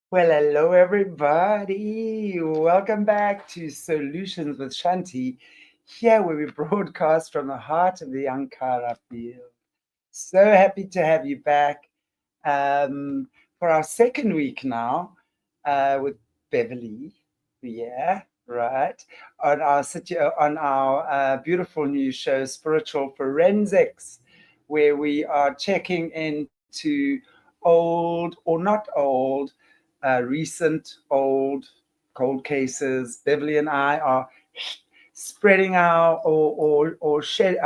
Well, hello everybody. Welcome back to Solutions with Chanti, here where we broadcast from the heart of the Ankara field. So happy to have you back um, for our second week now with Beverly. Yeah, right. On our beautiful new show, Spiritual Forensics, where we are checking into old or not old, recent old cold cases. Beverly and I are spreading our or shed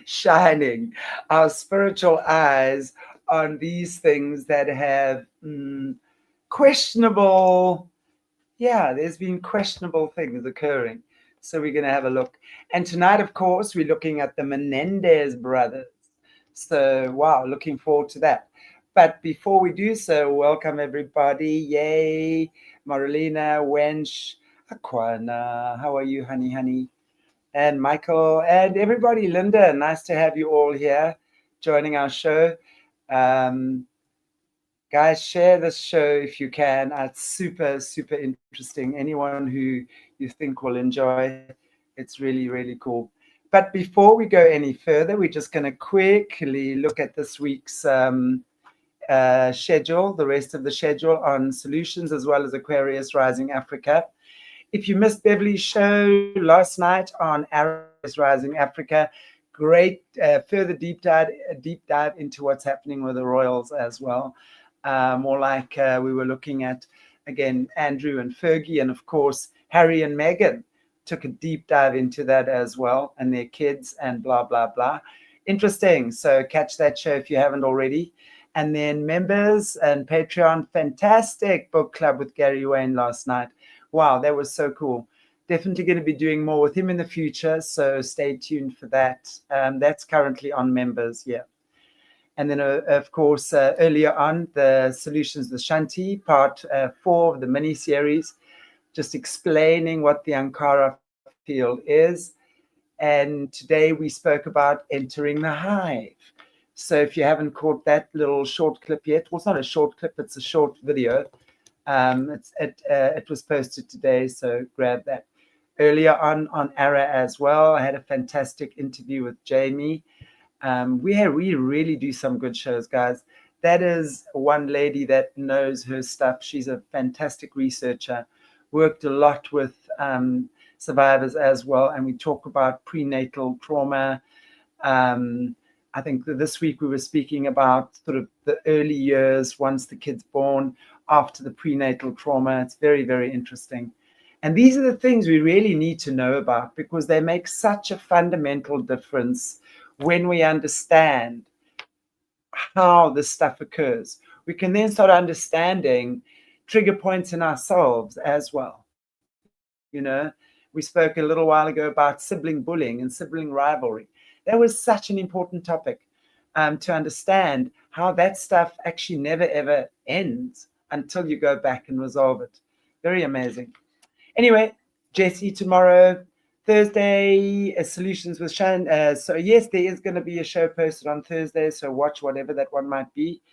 shining our spiritual eyes on these things that have questionable, yeah, there's been questionable things occurring. So we're going to have a look. And tonight, of course, we're looking at the Menendez brothers. So, wow, looking forward to that. But before we do so, welcome everybody. Yay, Marilena, Wench, Aquana. How are you, honey? And Michael, and everybody. Linda, nice to have you all here joining our show. Um, Guys, share this show if you can. It's super interesting. Anyone who you think will enjoy, it's really cool. But before we go any further, we're just going to quickly look at this week's schedule, the rest of the schedule on Solutions as well as Aquarius Rising Africa. If you missed Beverly's show last night on Aquarius Rising Africa, great further deep dive into what's happening with the royals as well. More like we were looking at again Andrew and Fergie, and of course Harry and Meghan took a deep dive into that as well, and their kids and blah blah blah. Interesting. So catch that show if you haven't already. And then members and Patreon, fantastic book club with Gary Wayne last night. Wow, that was so cool. Definitely going to be doing more with him in the future, so stay tuned for that. That's currently on members, yeah. And then, of course, earlier on, the Solutions with Chanti, part 4 of the mini-series, just explaining what the Ankara field is. And today we spoke about entering the hive. So if you haven't caught that little short clip yet, well, it's not a short clip, it's a short video. It was posted today, so grab that. Earlier on ARA as well, I had a fantastic interview with Jamie. We really do some good shows, guys. That is one lady that knows her stuff. She's a fantastic researcher, worked a lot with survivors as well, and we talk about prenatal trauma. I think that this week we were speaking about sort of the early years once the kid's born, after the prenatal trauma. It's very interesting. And these are the things we really need to know about because they make such a fundamental difference when we understand how this stuff occurs. We can then start understanding trigger points in ourselves as well. You know, we spoke a little while ago about sibling bullying and sibling rivalry. That was such an important topic to understand how that stuff actually never ever ends until you go back and resolve it. Very amazing. Anyway, Jesse, tomorrow, Thursday, Solutions with Shan. So, yes, there is going to be a show posted on Thursday, so watch whatever that one might be.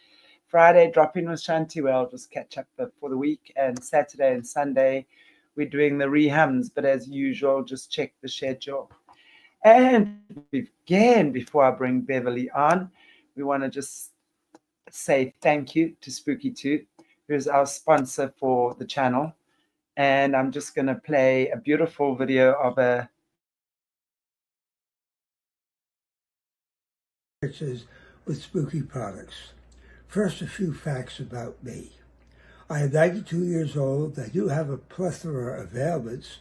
Friday, drop in with Chanti, where I'll just catch up for the week. And Saturday and Sunday, we're doing the rehums, but as usual, just check the schedule. And again, before I bring Beverly on, we want to just say thank you to Spooky2, who's our sponsor for the channel. And I'm just going to play a beautiful video of a with spooky products. First, a few facts about me. I am 92 years old. I do have a plethora of ailments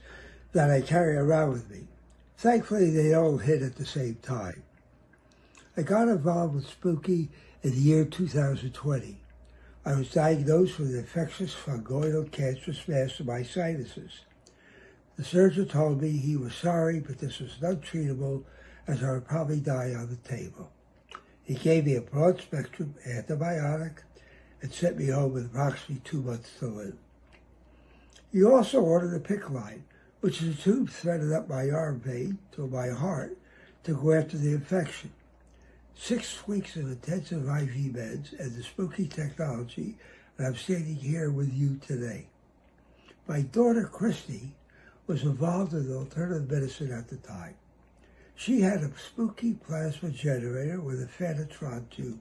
that I carry around with me. Thankfully, they all hit at the same time. I got involved with spooky in the year 2020. I was diagnosed with infectious fungoidal cancerous mass in my sinuses. The surgeon told me he was sorry, but this was not treatable, as I would probably die on the table. He gave me a broad-spectrum antibiotic and sent me home with approximately 2 months to live. He also ordered a PICC line, which is a tube threaded up my arm vein to my heart to go after the infection. 6 weeks of intensive IV meds and the spooky technology and I'm standing here with you today. My daughter, Christy, was involved in alternative medicine at the time. She had a spooky plasma generator with a Fanatron tube.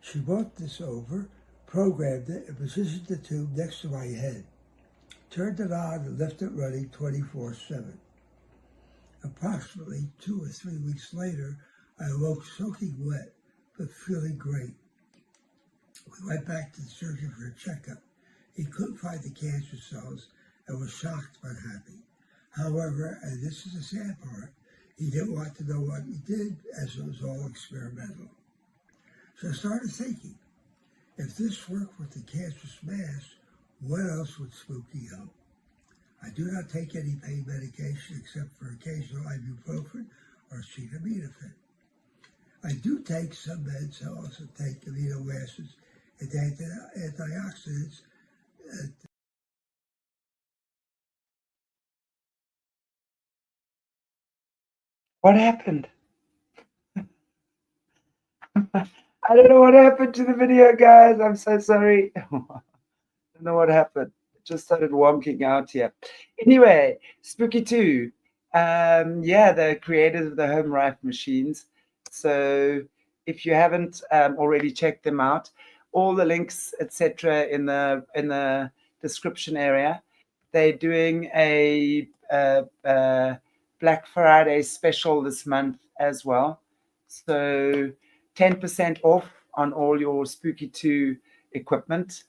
She brought this over, programmed it, and positioned the tube next to my head. Turned it on and left it running 24/7. Approximately 2 or 3 weeks later, I awoke soaking wet, but feeling great. We went back to the surgeon for a checkup. He couldn't find the cancer cells and was shocked but happy. However, and this is the sad part, he didn't want to know what he did as it was all experimental. So I started thinking, if this worked with the cancerous mass, what else would spooky help? I do not take any pain medication except for occasional ibuprofen or acetaminophen. I do take some meds. I also take amino acids and antioxidants. What happened? I don't know what happened to the video, guys. I'm so sorry. I don't know what happened. It just started wonking out here. Anyway, Spooky 2. Yeah, the creators of the home rife machines. So if you haven't already checked them out, all the links, etc., in the description area. They're doing a Black Friday special this month as well. So 10% off on all your Spooky 2 equipment,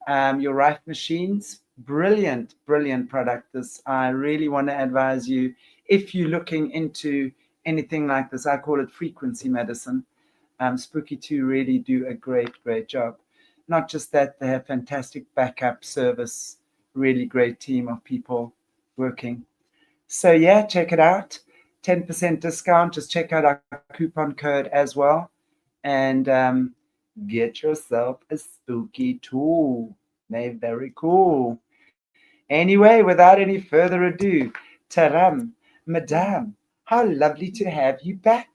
your rife machines. Brilliant, brilliant product. This, I really want to advise you, if you're looking into anything like this, I call it frequency medicine. Spooky 2 really do a great, great job. Not just that, they have fantastic backup service, really great team of people working. So yeah, check it out. 10% discount. Just check out our coupon code as well. And get yourself a spooky tool. They're very cool. Anyway, without any further ado, Taram, Madame, how lovely to have you back.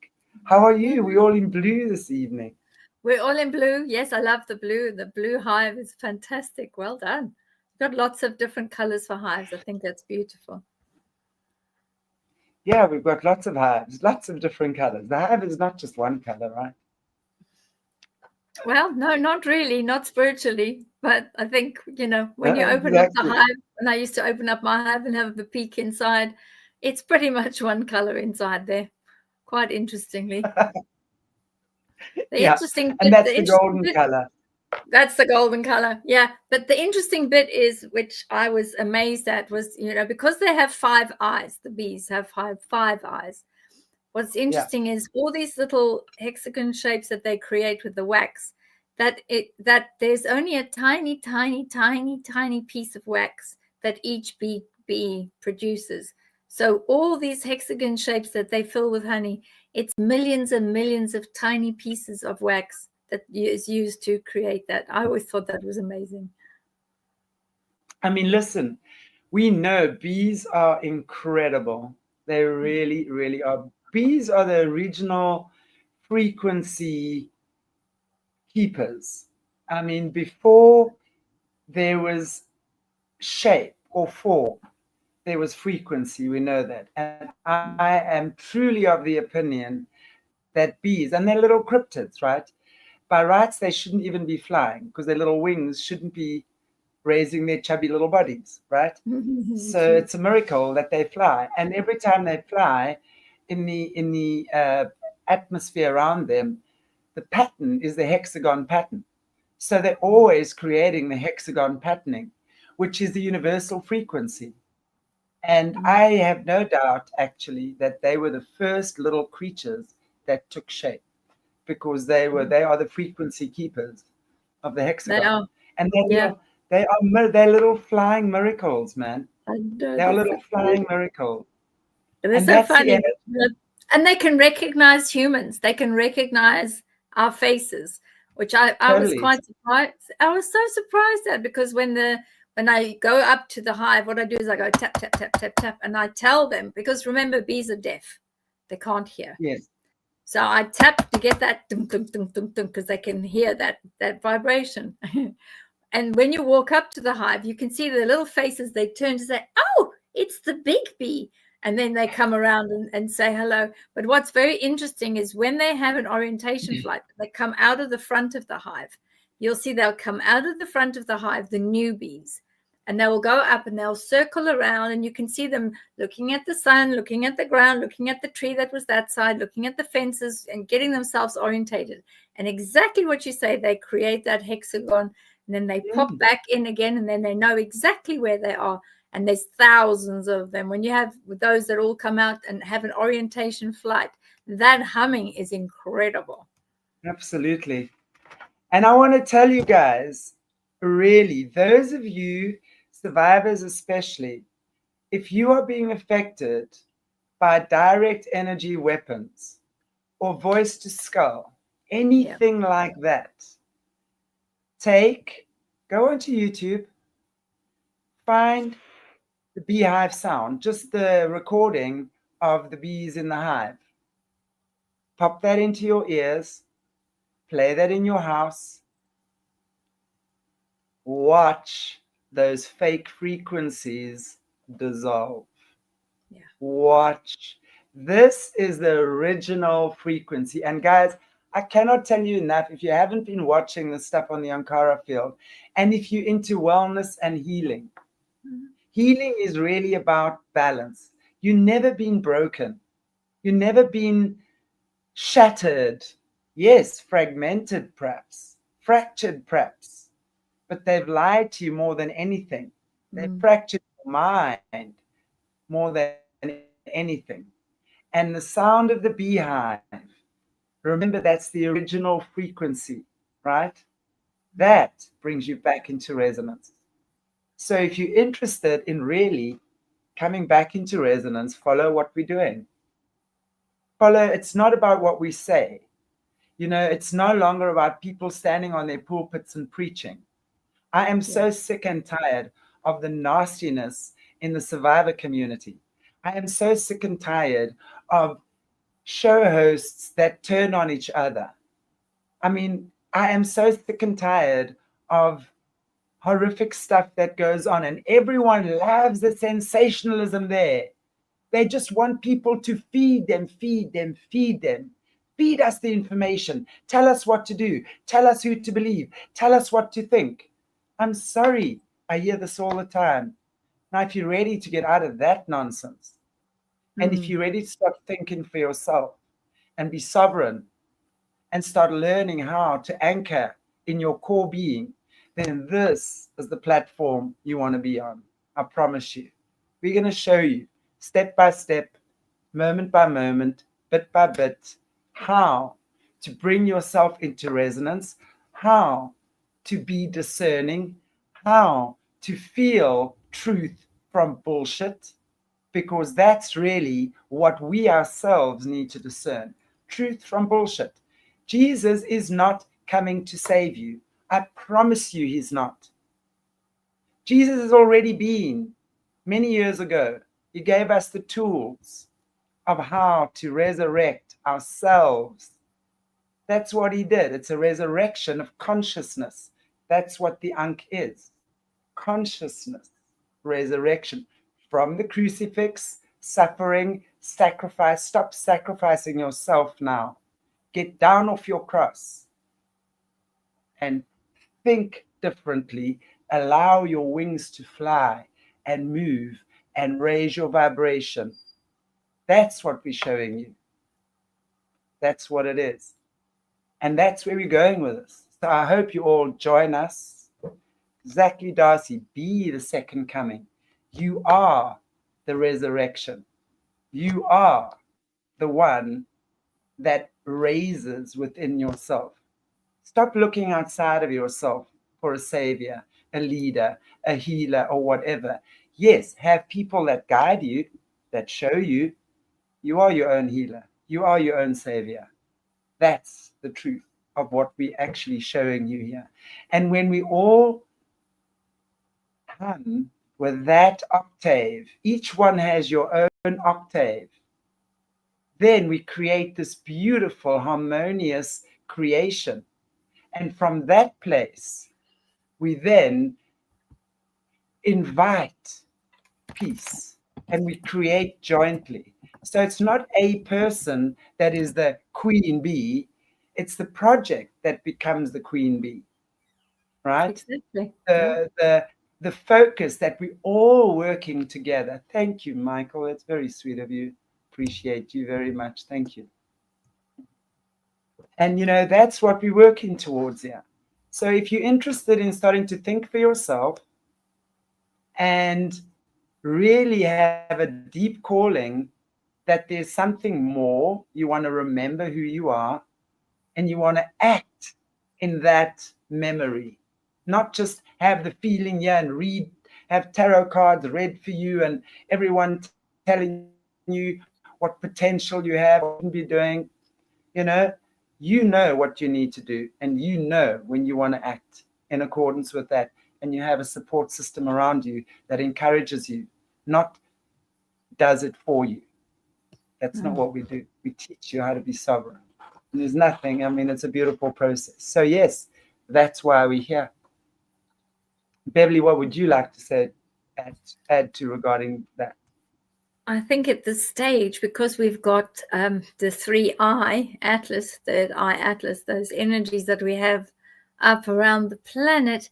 How are you? We're all in blue this evening. We're all in blue. Yes, I love the blue. The blue hive is fantastic. Well done. Got lots of different colors for hives. I think that's beautiful. Yeah, we've got lots of hives, lots of different colors. The hive is not just one color, right? Well, no, not really, not spiritually. But I think, when you open up the Exactly. hive, and I used to open up my hive and have the peek inside, it's pretty much one color inside there. Quite interestingly. Yeah, and that's the golden color. That's the golden color. Yeah. But the interesting bit is, which I was amazed at, was, because they have 5 eyes, the bees have five eyes. What's interesting is all these little hexagon shapes that they create with the wax, that there's only a tiny, tiny, tiny, tiny piece of wax that each bee produces. So all these hexagon shapes that they fill with honey, it's millions and millions of tiny pieces of wax that is used to create that. I always thought that was amazing. I mean, listen, we know bees are incredible. They really, really are. Bees are the original frequency keepers. I mean, before there was shape or form, there was frequency. We know that. And I am truly of the opinion that bees, and they're little cryptids, right? By rights, they shouldn't even be flying because their little wings shouldn't be raising their chubby little bodies, right? So it's a miracle that they fly. And every time they fly in the atmosphere around them, the pattern is the hexagon pattern. So they're always creating the hexagon patterning, which is the universal frequency. And I have no doubt, actually, that they were the first little creatures that took shape, because they are the frequency keepers of the hexagon. They are. And they're little flying miracles, man. They are little flying miracles. They're so funny. And they can recognize humans. They can recognize our faces, which I was quite surprised. I was so surprised at, because when I go up to the hive, what I do is I go tap, tap, tap, tap, tap, and I tell them, because remember, bees are deaf. They can't hear. Yes. So I tap to get that dum, dum, dum, dum, dum, because they can hear that vibration. And when you walk up to the hive, you can see the little faces. They turn to say, oh, it's the big bee. And then they come around and say hello. But what's very interesting is when they have an orientation flight, they come out of the front of the hive. You'll see they'll come out of the front of the hive, the newbies, and they will go up and they'll circle around, and you can see them looking at the sun, looking at the ground, looking at the tree that was that side, looking at the fences, and getting themselves orientated. And exactly what you say, they create that hexagon, and then they pop back in again, and then they know exactly where they are. And there's thousands of them. When you have those that all come out and have an orientation flight, that humming is incredible. Absolutely. And I want to tell you guys, really, those of you survivors especially, if you are being affected by direct energy weapons or voice to skull, anything like that, go onto YouTube, find the beehive sound, just the recording of the bees in the hive. Pop that into your ears, play that in your house. Watch those fake frequencies dissolve. Yeah. Watch. This is the original frequency. And guys, I cannot tell you enough, if you haven't been watching the stuff on the Ankara field, and if you're into wellness and healing, healing is really about balance. You've never been broken. You've never been shattered. Yes, fragmented perhaps, fractured perhaps, but they've lied to you more than anything. They've fractured your mind more than anything. And the sound of the beehive, remember, that's the original frequency, right? That brings you back into resonance. So if you're interested in really coming back into resonance, follow what we're doing. It's not about what we say. It's no longer about people standing on their pulpits and preaching. I am so sick and tired of the nastiness in the survivor community. I am so sick and tired of show hosts that turn on each other. I mean, I am so sick and tired of horrific stuff that goes on, and everyone loves the sensationalism there. They just want people to feed them. Feed us the information. Tell us what to do. Tell us who to believe. Tell us what to think. I'm sorry. I hear this all the time. Now, if you're ready to get out of that nonsense, and if you're ready to start thinking for yourself and be sovereign and start learning how to anchor in your core being, then this is the platform you want to be on. I promise you. We're going to show you step by step, moment by moment, bit by bit, how to bring yourself into resonance, how to be discerning, how to feel truth from bullshit, because that's really what we ourselves need to discern. Truth from bullshit. Jesus is not coming to save you. I promise you he's not. Jesus has already been many years ago. He gave us the tools of how to resurrect ourselves. That's what he did. It's a resurrection of consciousness. That's what the Ankh is. Consciousness, resurrection from the crucifix, suffering, sacrifice. Stop sacrificing yourself now. Get down off your cross and think differently. Allow your wings to fly and move and raise your vibration. That's what we're showing you. That's what it is. And that's where we're going with this. So I hope you all join us. Exactly, Darcy. Be the second coming. You are the resurrection. You are the one that raises within yourself. Stop looking outside of yourself for a savior, a leader, a healer, or whatever. Yes, have people that guide you, that show you. You are your own healer. You are your own savior. That's the truth of what we're actually showing you here. And when we all come with that octave, each one has your own octave, then we create this beautiful, harmonious creation. And from that place, we then invite peace and we create jointly. So it's not a person that is the queen bee, it's the project that becomes the queen bee, right? Exactly. The focus that we're all working together. Thank you, Michael. It's very sweet of you. Appreciate you very much. Thank you. And that's what we're working towards here. So if you're interested in starting to think for yourself and really have a deep calling that there's something more, you want to remember who you are and you want to act in that memory, not just have the feeling and have tarot cards read for you and everyone telling you what potential you have, what you can be doing. You know what you need to do, and you know when you want to act in accordance with that, and you have a support system around you that encourages you, not does it for you. That's not what we do. We teach you how to be sovereign. And there's nothing, it's a beautiful process. So yes, that's why we're here. Beverly, what would you like to say, add to regarding that? I think at this stage, because we've got the 3I Atlas, third eye Atlas, those energies that we have up around the planet,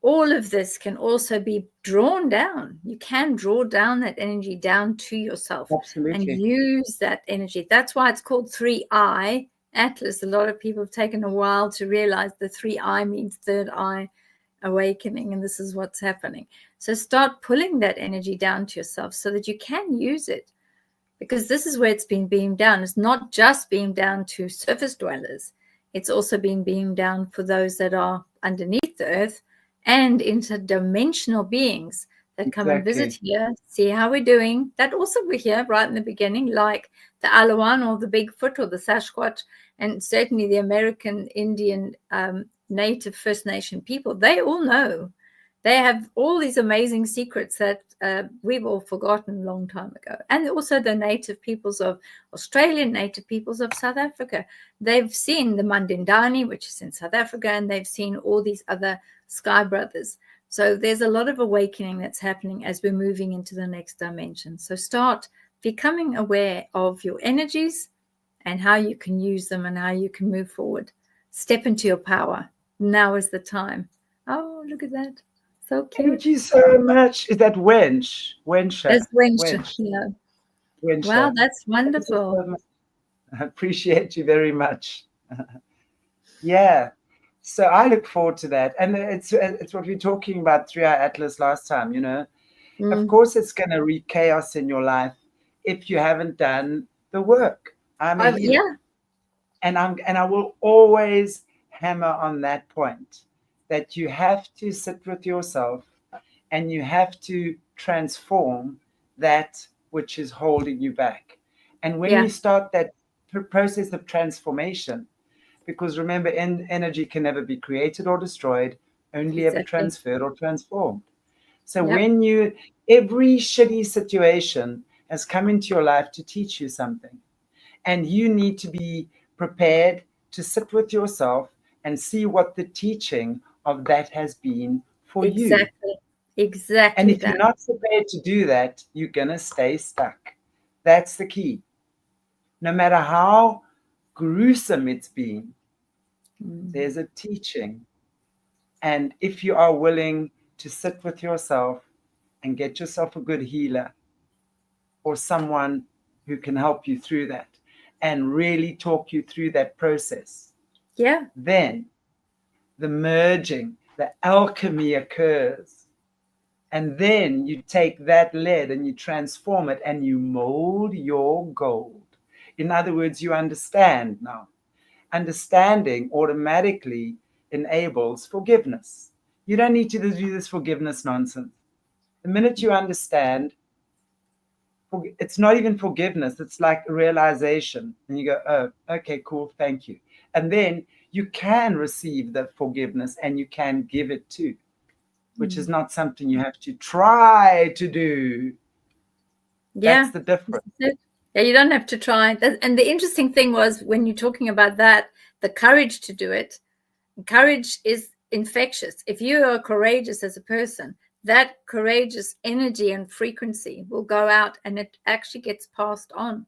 all of this can also be drawn down. You can draw down that energy down to yourself. Absolutely. And use that energy. That's why it's called 3I Atlas. A lot of people have taken a while to realize the 3I means third eye awakening, and this is what's happening. So start pulling that energy down to yourself so that you can use it, because this is where it's been beamed down. It's not just beamed down to surface dwellers. It's also been beamed down for those that are underneath the earth and interdimensional beings that come and visit here, see how we're doing. That also were here right in the beginning, like the Alawan or the Bigfoot or the Sasquatch, and certainly the American Indian Native First Nation people. They all know. They have all these amazing secrets that we've all forgotten a long time ago. And also the native peoples of Australia, native peoples of South Africa. They've seen the Mandindani, which is in South Africa, and they've seen all these other Sky Brothers. So there's a lot of awakening that's happening as we're moving into the next dimension. So start becoming aware of your energies and how you can use them and how you can move forward. Step into your power. Now is the time. Oh, look at that. So cute. Thank you so much. Is that Wench? That's Wench. Yeah. Wench. Wow, that's wonderful. I appreciate you very much. Yeah. So I look forward to that. And it's what we were talking about 3i Atlas last time, Of course, it's going to wreak chaos in your life if you haven't done the work. I'm a healer. Yeah. And I will always hammer on that point, that you have to sit with yourself and you have to transform that which is holding you back. And when you start that process of transformation, because remember, energy can never be created or destroyed, only ever transferred or transformed. So when every shitty situation has come into your life to teach you something, and you need to be prepared to sit with yourself and see what the teaching of that has been for you. Exactly. And if you're not prepared to do that, you're going to stay stuck. That's the key. No matter how gruesome it's been, there's a teaching. And if you are willing to sit with yourself and get yourself a good healer or someone who can help you through that and really talk you through that process, then the merging, the alchemy occurs. And then you take that lead and you transform it and you mold your gold. In other words, you understand now. Understanding automatically enables forgiveness. You don't need to do this forgiveness nonsense. The minute you understand, it's not even forgiveness. It's like realization. And you go, oh, okay, cool, thank you. And then you can receive the forgiveness and you can give it too, which is not something you have to try to do. That's the difference. Yeah, you don't have to try. And the interesting thing was when you're talking about that, the courage to do it. Courage is infectious. If you are courageous as a person, that courageous energy and frequency will go out, and it actually gets passed on.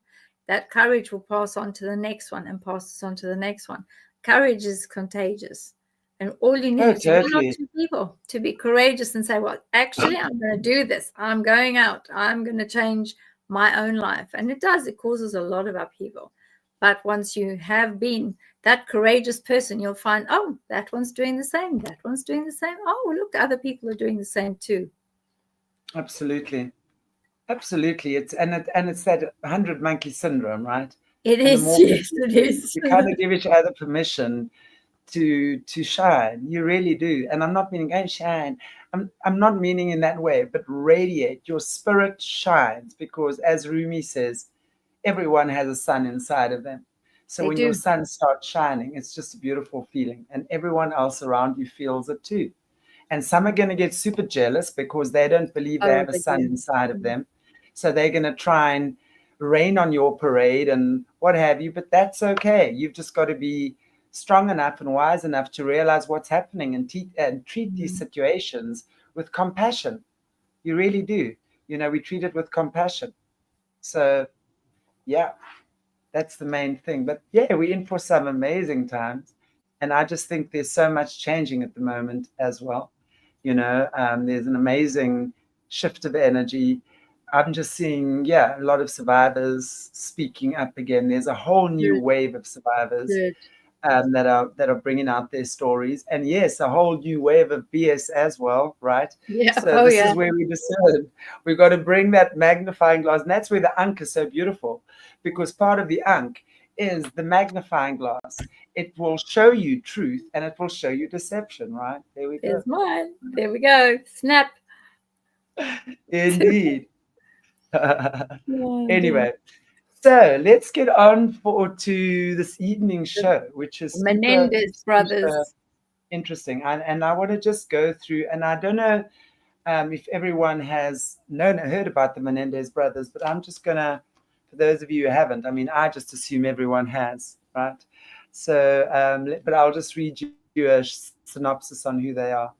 That courage will pass on to the next one and passes on to the next one. Courage is contagious. And all you need is one or two people to be courageous and say, well, actually, I'm going to do this. I'm going out. I'm going to change my own life. And it does. It causes a lot of upheaval. But once you have been that courageous person, you'll find, oh, that one's doing the same. That one's doing the same. Oh, look, other people are doing the same too. Absolutely. Absolutely. It's that 100 monkey syndrome, right? It is. Yes, it is. You kind of give each other permission to shine. You really do. And I'm not meaning go shine. I'm not meaning in that way, but radiate. Your spirit shines, because as Rumi says, everyone has a sun inside of them. So when your sun starts shining, it's just a beautiful feeling, and everyone else around you feels it too. And some are going to get super jealous because they don't believe they have a sun inside of them. So they're going to try and rain on your parade and what have you, but that's okay. You've just got to be strong enough and wise enough to realize what's happening and treat these situations with compassion. You really do. We treat it with compassion. So, yeah, that's the main thing. But yeah, we're in for some amazing times. And I just think there's so much changing at the moment as well. There's an amazing shift of energy. I'm just seeing, a lot of survivors speaking up again. There's a whole new wave of survivors that are bringing out their stories. And yes, a whole new wave of BS as well, right? Yeah. So this is where we decided we've got to bring that magnifying glass. And that's where the Ankh is so beautiful, because part of the Ankh is the magnifying glass. It will show you truth and it will show you deception, right? There we go. There's mine. There we go. Snap. Indeed. Anyway, so let's get on to this evening show, which is Menendez brothers. Interesting. And I want to just go through, and I don't know if everyone has heard about the Menendez brothers, but I'm just going to, for those of you who haven't, I just assume everyone has, right? So, but I'll just read you a synopsis on who they are.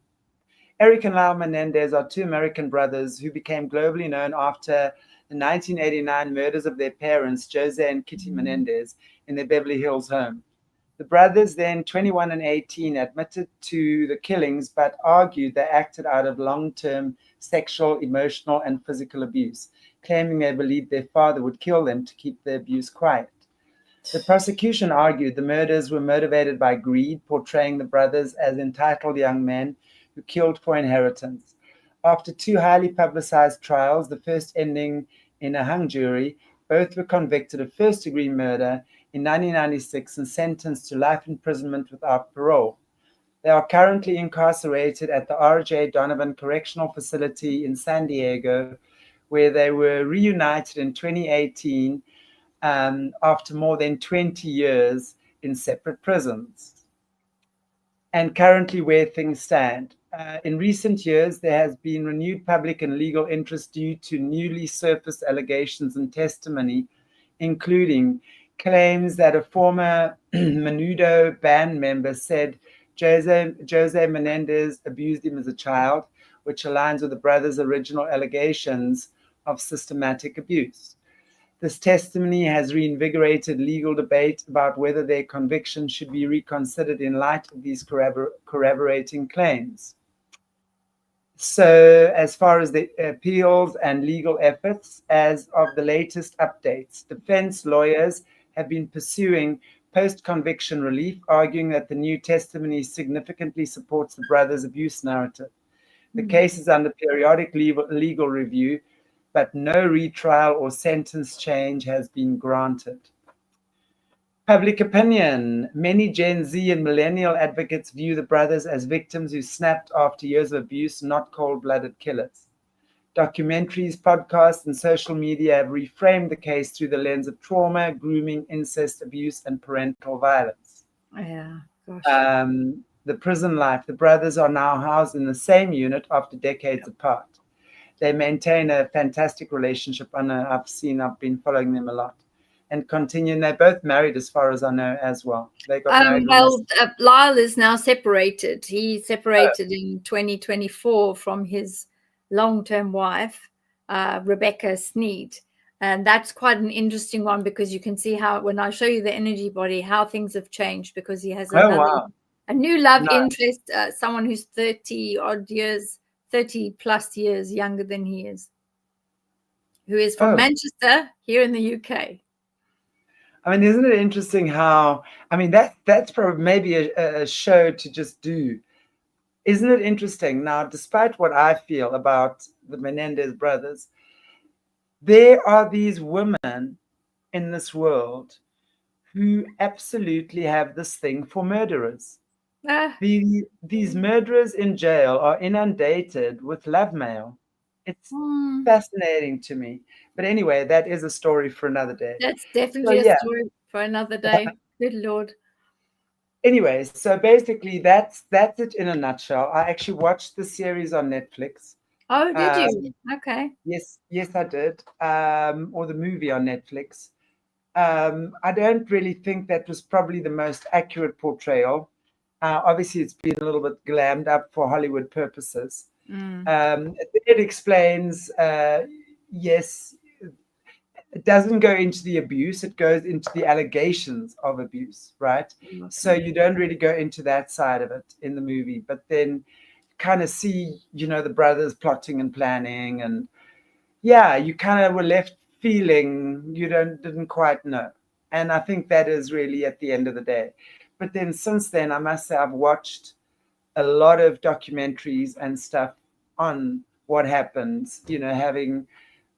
Eric and Lyle Menendez are two American brothers who became globally known after the 1989 murders of their parents, Jose and Kitty Menendez, in their Beverly Hills home. The brothers, then 21 and 18, admitted to the killings, but argued they acted out of long-term sexual, emotional, and physical abuse, claiming they believed their father would kill them to keep the abuse quiet. The prosecution argued the murders were motivated by greed, portraying the brothers as entitled young men who killed for inheritance. After two highly publicized trials, the first ending in a hung jury, both were convicted of first-degree murder in 1996 and sentenced to life imprisonment without parole. They are currently incarcerated at the R.J. Donovan Correctional Facility in San Diego, where they were reunited in 2018 after more than 20 years in separate prisons. And currently where things stand. In recent years, there has been renewed public and legal interest due to newly surfaced allegations and testimony, including claims that a former Menudo band member said Jose Menendez abused him as a child, which aligns with the brothers' original allegations of systematic abuse. This testimony has reinvigorated legal debate about whether their conviction should be reconsidered in light of these corroborating claims. So, as far as the appeals and legal efforts, as of the latest updates, defense lawyers have been pursuing post-conviction relief, arguing that the new testimony significantly supports the brothers' abuse narrative. The case is under periodic legal review, but no retrial or sentence change has been granted. Public opinion. Many Gen Z and millennial advocates view the brothers as victims who snapped after years of abuse, not cold-blooded killers. Documentaries, podcasts, and social media have reframed the case through the lens of trauma, grooming, incest, abuse, and parental violence. Yeah, gosh. The prison life. The brothers are now housed in the same unit after decades apart. They maintain a fantastic relationship. I've been following them a lot. and continue. And they're both married, as far as I know, as well. They got married. Lyle is now separated. He separated in 2024 from his long-term wife, Rebecca Sneed. And that's quite an interesting one, because you can see how, when I show you the energy body, how things have changed, because he has a new love interest, someone who's 30 plus years younger than he is, who is from Manchester, here in the UK. I mean, isn't it interesting how, I mean, that's probably maybe a show to just do. Isn't it interesting? Now, despite what I feel about the Menendez brothers, there are these women in this world who absolutely have this thing for murderers. These murderers in jail are inundated with love mail. It's fascinating to me. But anyway, that is a story for another day. That's definitely a story for another day. Good Lord. Anyway, so basically that's it in a nutshell. I actually watched the series on Netflix. Oh, did you? Okay. Yes, I did. Or the movie on Netflix. I don't really think that was probably the most accurate portrayal. Obviously, it's been a little bit glammed up for Hollywood purposes. It explains, yes, it doesn't go into the abuse, it goes into the allegations of abuse, right? Okay. So you don't really go into that side of it in the movie, but then kind of see, the brothers plotting and planning, and you kind of were left feeling you didn't quite know. And I think that is really at the end of the day. But then since then, I must say I've watched a lot of documentaries and stuff on what happens, having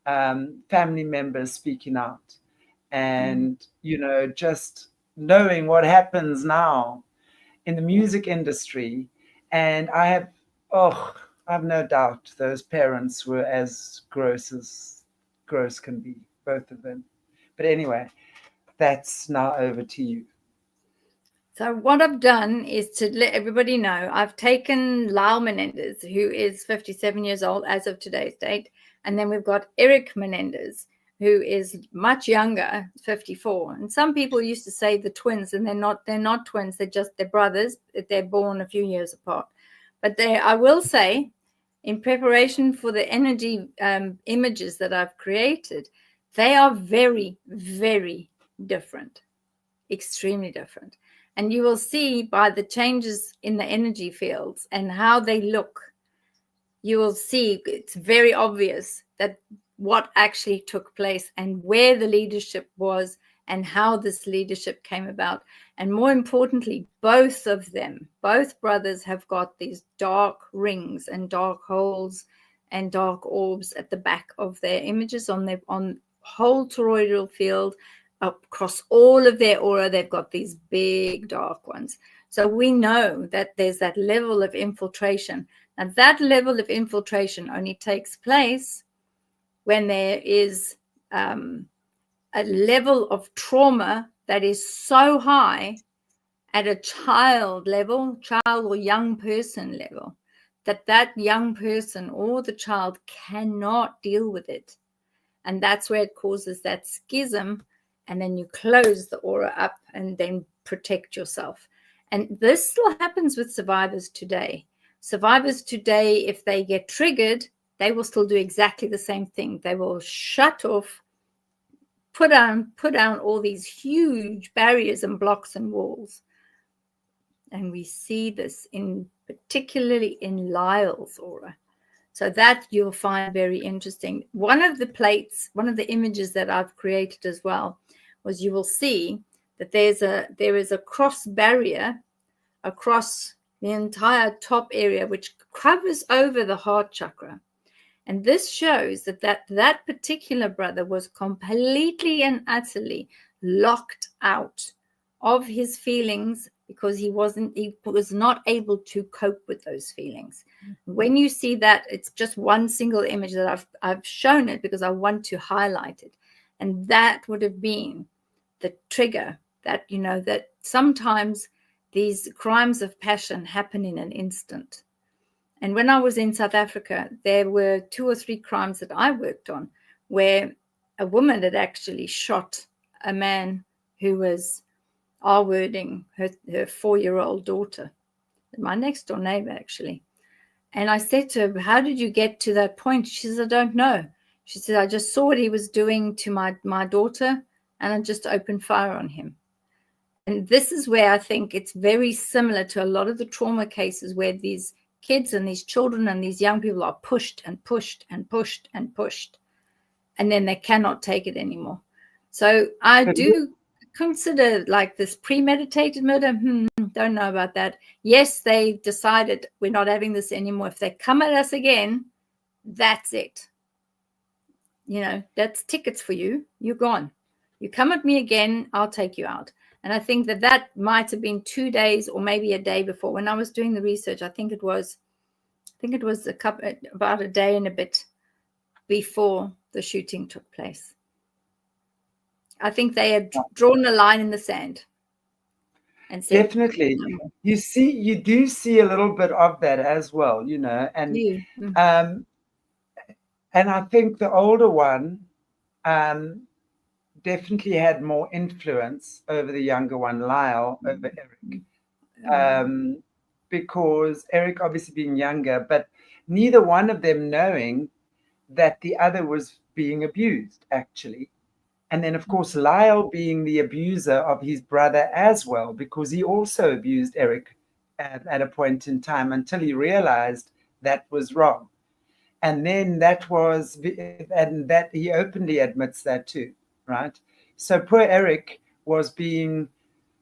family members speaking out, and just knowing what happens now in the music industry. And I have no doubt those parents were as gross can be, both of them. But anyway, that's now over to you. So what I've done is to let everybody know, I've taken Lyle Menendez, who is 57 years old as of today's date. And then we've got Eric Menendez, who is much younger, 54. And some people used to say the twins, and they're not twins. They're brothers. They're born a few years apart. But I will say, in preparation for the energy images that I've created, they are very, very different, extremely different. And you will see by the changes in the energy fields and how they look, you will see it's very obvious that what actually took place and where the leadership was and how this leadership came about. And more importantly, both brothers have got these dark rings and dark holes and dark orbs at the back of their images on whole toroidal field. Across all of their aura, they've got these big dark ones. So we know that there's that level of infiltration. And that level of infiltration only takes place when there is a level of trauma that is so high at a child or young person level, that young person or the child cannot deal with it. And that's where it causes that schism. And then you close the aura up and then protect yourself. And this still happens with survivors today. Survivors today, if they get triggered, they will still do exactly the same thing. They will shut off, put down all these huge barriers and blocks and walls. And we see this particularly in Lyle's aura. So that you'll find very interesting. One of the images that I've created as well was, you will see that there is a cross barrier across the entire top area, which covers over the heart chakra. And this shows that particular brother was completely and utterly locked out of his feelings, because he was not able to cope with those feelings. When you see that, it's just one single image that I've shown it because I want to highlight it. And that would have been the trigger that, that sometimes these crimes of passion happen in an instant. And when I was in South Africa, there were 2 or 3 crimes that I worked on where a woman had actually shot a man who was R-wording her 4-year-old daughter, my next door neighbor, actually. And I said to her, how did you get to that point? She says, I don't know. She said, I just saw what he was doing to my daughter, and I just opened fire on him. And this is where I think it's very similar to a lot of the trauma cases where these kids and these children and these young people are pushed and pushed and pushed and pushed, and then they cannot take it anymore. So I do consider like this premeditated murder. Don't know about that. Yes, they decided we're not having this anymore. If they come at us again, that's it. You know, that's tickets for you. You're gone. You come at me again, I'll take you out. And I think that might have been 2 days or maybe a day before. When I was doing the research, I think it was about a day and a bit before the shooting took place. I think they had drawn a line in the sand and said, definitely. You do see a little bit of that as well, you know, and I think the older one definitely had more influence over the younger one, Lyle, over Eric, because Eric obviously being younger, but neither one of them knowing that the other was being abused, actually. And then, of course, Lyle being the abuser of his brother as well, because he also abused Eric at a point in time until he realized that was wrong. And then that he openly admits that too, right? So poor Eric was being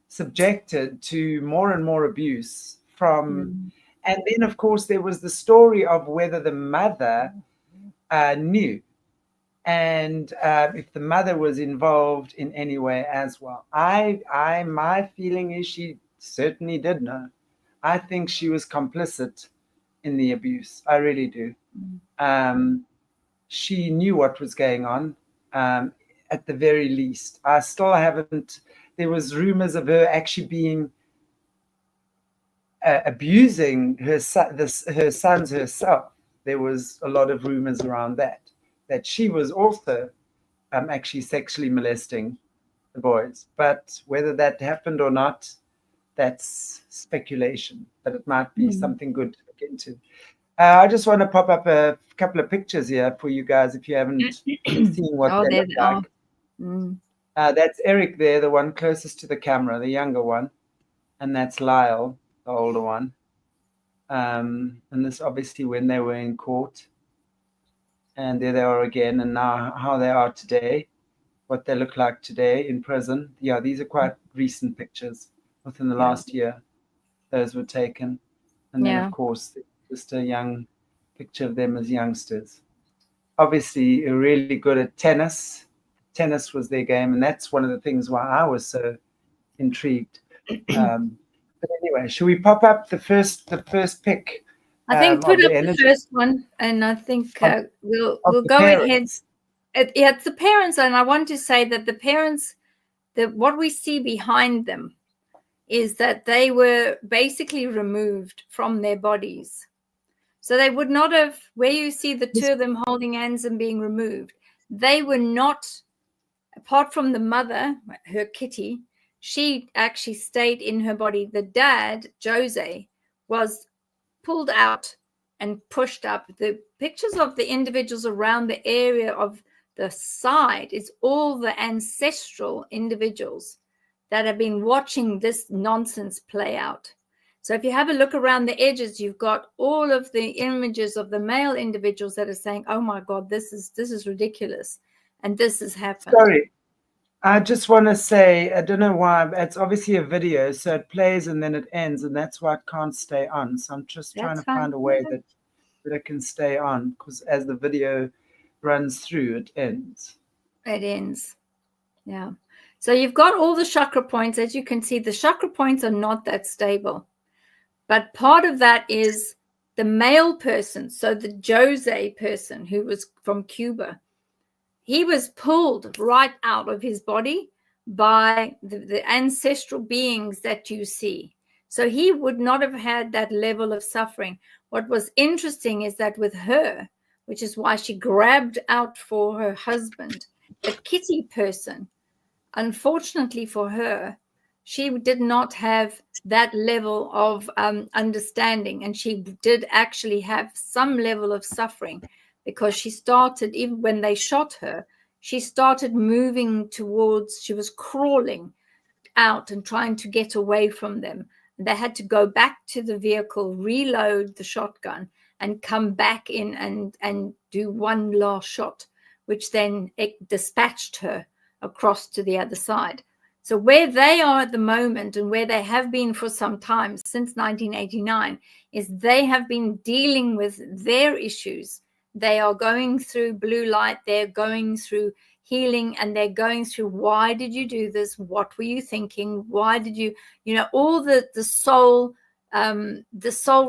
subjected to more and more abuse from, and then, of course, there was the story of whether the mother knew. And if the mother was involved in any way as well. My feeling is she certainly did know. I think she was complicit in the abuse. I really do. She knew what was going on, at the very least. I still haven't. There was rumors of her actually being abusing her sons herself. There was a lot of rumors around that she was also actually sexually molesting the boys. But whether that happened or not, that's speculation. But it might be something good to look into. I just want to pop up a couple of pictures here for you guys if you haven't seen what they look like. That's Eric there, the one closest to the camera, the younger one. And that's Lyle, the older one. And this obviously when they were in court. And there they are again, and now how they are today, what they look like today in prison. Yeah, these are quite recent pictures within the last year. Those were taken. And then, of course, just a young picture of them as youngsters. Obviously, really good at tennis. Tennis was their game, and that's one of the things why I was so intrigued. But anyway, should we pop up the first pic? I think put up the first one, and I think we'll go ahead. It's the parents, and I want to say that the parents, what we see behind them is that they were basically removed from their bodies. So they would not have, where you see the two of them holding hands and being removed, they were not, apart from the mother, her Kitty, she actually stayed in her body. The dad, Jose, was pulled out and pushed up. The pictures of the individuals around the area of the side is all the ancestral individuals that have been watching this nonsense play out. So if you have a look around the edges, you've got all of the images of the male individuals that are saying, oh my God, this is ridiculous. And this has happened. Sorry, I just want to say, I don't know why, but it's obviously a video, so it plays and then it ends, and that's why it can't stay on. So I'm just trying to find a way that it can stay on, because as the video runs through, it ends. It ends. Yeah. So you've got all the chakra points. As you can see, the chakra points are not that stable. But part of that is the male person. So the Jose person who was from Cuba, he was pulled right out of his body by the ancestral beings that you see. So he would not have had that level of suffering. What was interesting is that with her, which is why she grabbed out for her husband, the Kitty person, unfortunately for her, she did not have that level of understanding, and she did actually have some level of suffering, because she started, even when they shot her, she started moving towards, she was crawling out and trying to get away from them. They had to go back to the vehicle, reload the shotgun, and come back in and do one last shot, which then it dispatched her across to the other side. So where they are at the moment, and where they have been for some time, since 1989, is they have been dealing with their issues. They are going through blue light, they're going through healing, and they're going through, why did you do this? What were you thinking? Why did you, all the soul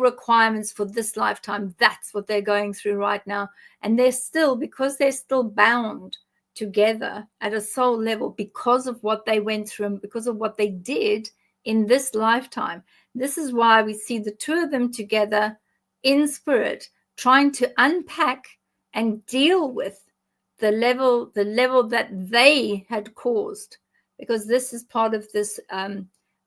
requirements for this lifetime. That's what they're going through right now. And they're still, because they're still bound together at a soul level, because of what they went through and because of what they did in this lifetime. This is why we see the two of them together in spirit, trying to unpack and deal with the level that they had caused, because this is part of this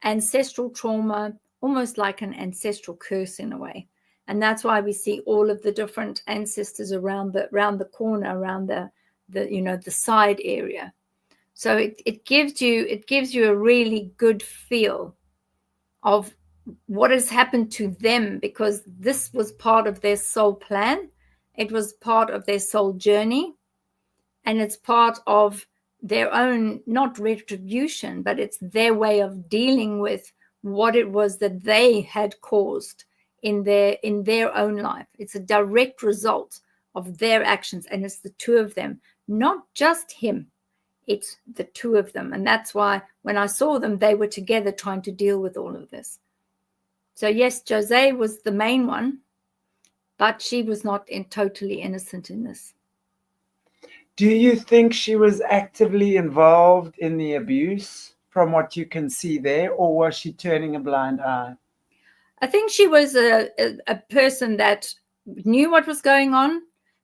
ancestral trauma, almost like an ancestral curse in a way. And that's why we see all of the different ancestors around the corner, around the side area. So it gives you a really good feel of what has happened to them, because this was part of their soul plan. It was part of their soul journey, and it's part of their own, not retribution, but it's their way of dealing with what it was that they had caused in their own life. It's a direct result of their actions, and it's the two of them, not just him. It's the two of them. And that's why when I saw them, they were together trying to deal with all of this. So yes, Jose was the main one, but she was not totally innocent in this. Do you think she was actively involved in the abuse from what you can see there, or was she turning a blind eye? I think she was a person that knew what was going on,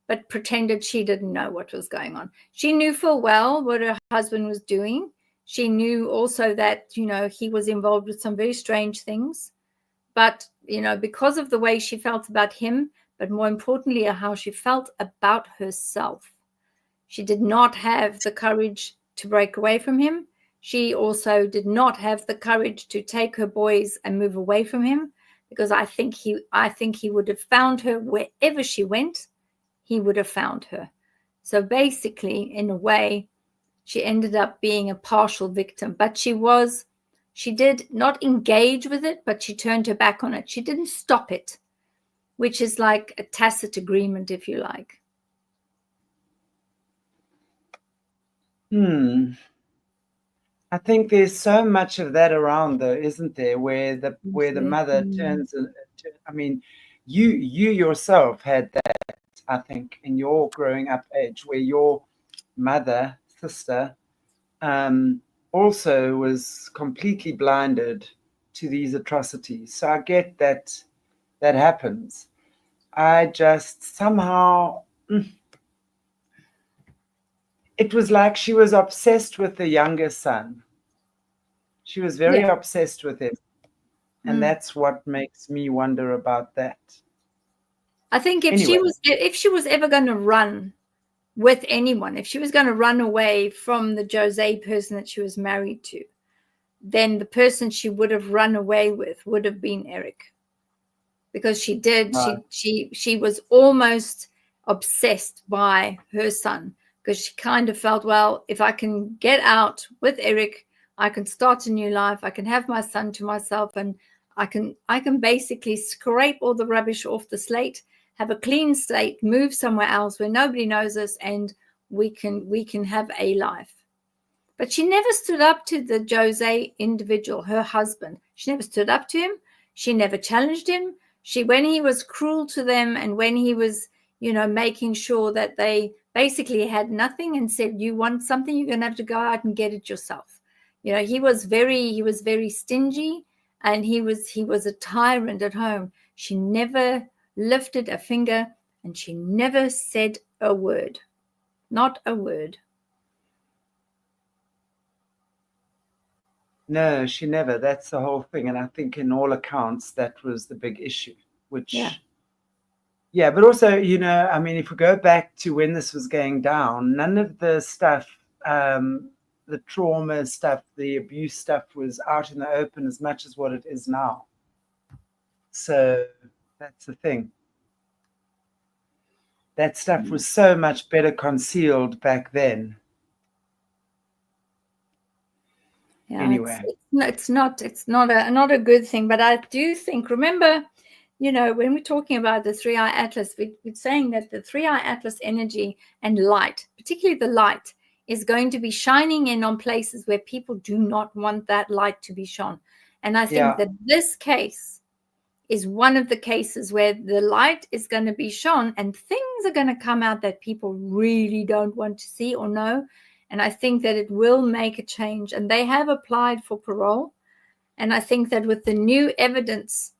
but pretended she didn't know what was going on. She knew full well what her husband was doing. She knew also that, he was involved with some very strange things. But, because of the way she felt about him, but more importantly, how she felt about herself, she did not have the courage to break away from him. She also did not have the courage to take her boys and move away from him, because I think he would have found her wherever she went. He would have found her. So basically, in a way, she ended up being a partial victim. But she did not engage with it, but she turned her back on it. She didn't stop it, which is like a tacit agreement, if you like. I think there's so much of that around, though, isn't there? Where the mother turns. I mean, you yourself had that, I think, in your growing up age, where your sister, also was completely blinded to these atrocities. So I get that happens. I just somehow. It was like she was obsessed with the younger son. She was very obsessed with him. And that's what makes me wonder about that. I think if she was ever going to run with anyone, if she was going to run away from the Jose person that she was married to, then the person she would have run away with would have been Eric. Because she did, she was almost obsessed by her son, because she kind of felt, well, if I can get out with Eric, I can start a new life. I can have my son to myself, and I can basically scrape all the rubbish off the slate, have a clean slate, move somewhere else where nobody knows us, and we can have a life. But she never stood up to the Jose individual, her husband. She never stood up to him. She never challenged him. When he was cruel to them, and when he was, making sure that they basically had nothing, and said, you want something, you're going to have to go out and get it yourself. He was very stingy, and he was a tyrant at home. She never lifted a finger, and she never said a word, not a word. No, she never. That's the whole thing. And I think in all accounts, that was the big issue, which, yeah, but also, you know, I mean, if we go back to when this was going down, none of the stuff, the trauma stuff, the abuse stuff was out in the open as much as what it is now. So that's the thing. That stuff was so much better concealed back then. Yeah, anyway, it's not a good thing. But I do think, remember, you know, when we're talking about the 3-eye atlas, we're saying that the 3-eye atlas energy and light, particularly the light, is going to be shining in on places where people do not want that light to be shone. And I think that this case is one of the cases where the light is going to be shone and things are going to come out that people really don't want to see or know. And I think that it will make a change. And they have applied for parole. And I think that with the new evidence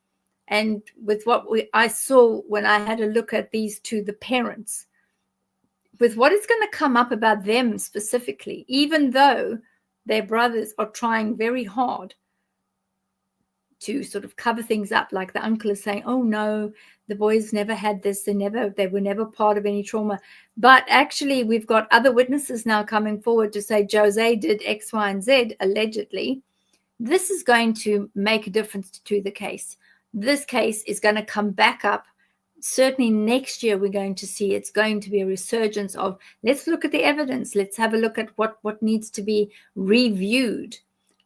and with what I saw when I had a look at these two, the parents, with what is going to come up about them specifically, even though their brothers are trying very hard to sort of cover things up, like the uncle is saying, oh no, the boys never had this, they were never part of any trauma. But actually we've got other witnesses now coming forward to say Jose did X, Y, and Z allegedly. This is going to make a difference to the case. This case is going to come back up. Certainly next year we're going to see it's going to be a resurgence of, let's look at the evidence, let's have a look at what needs to be reviewed.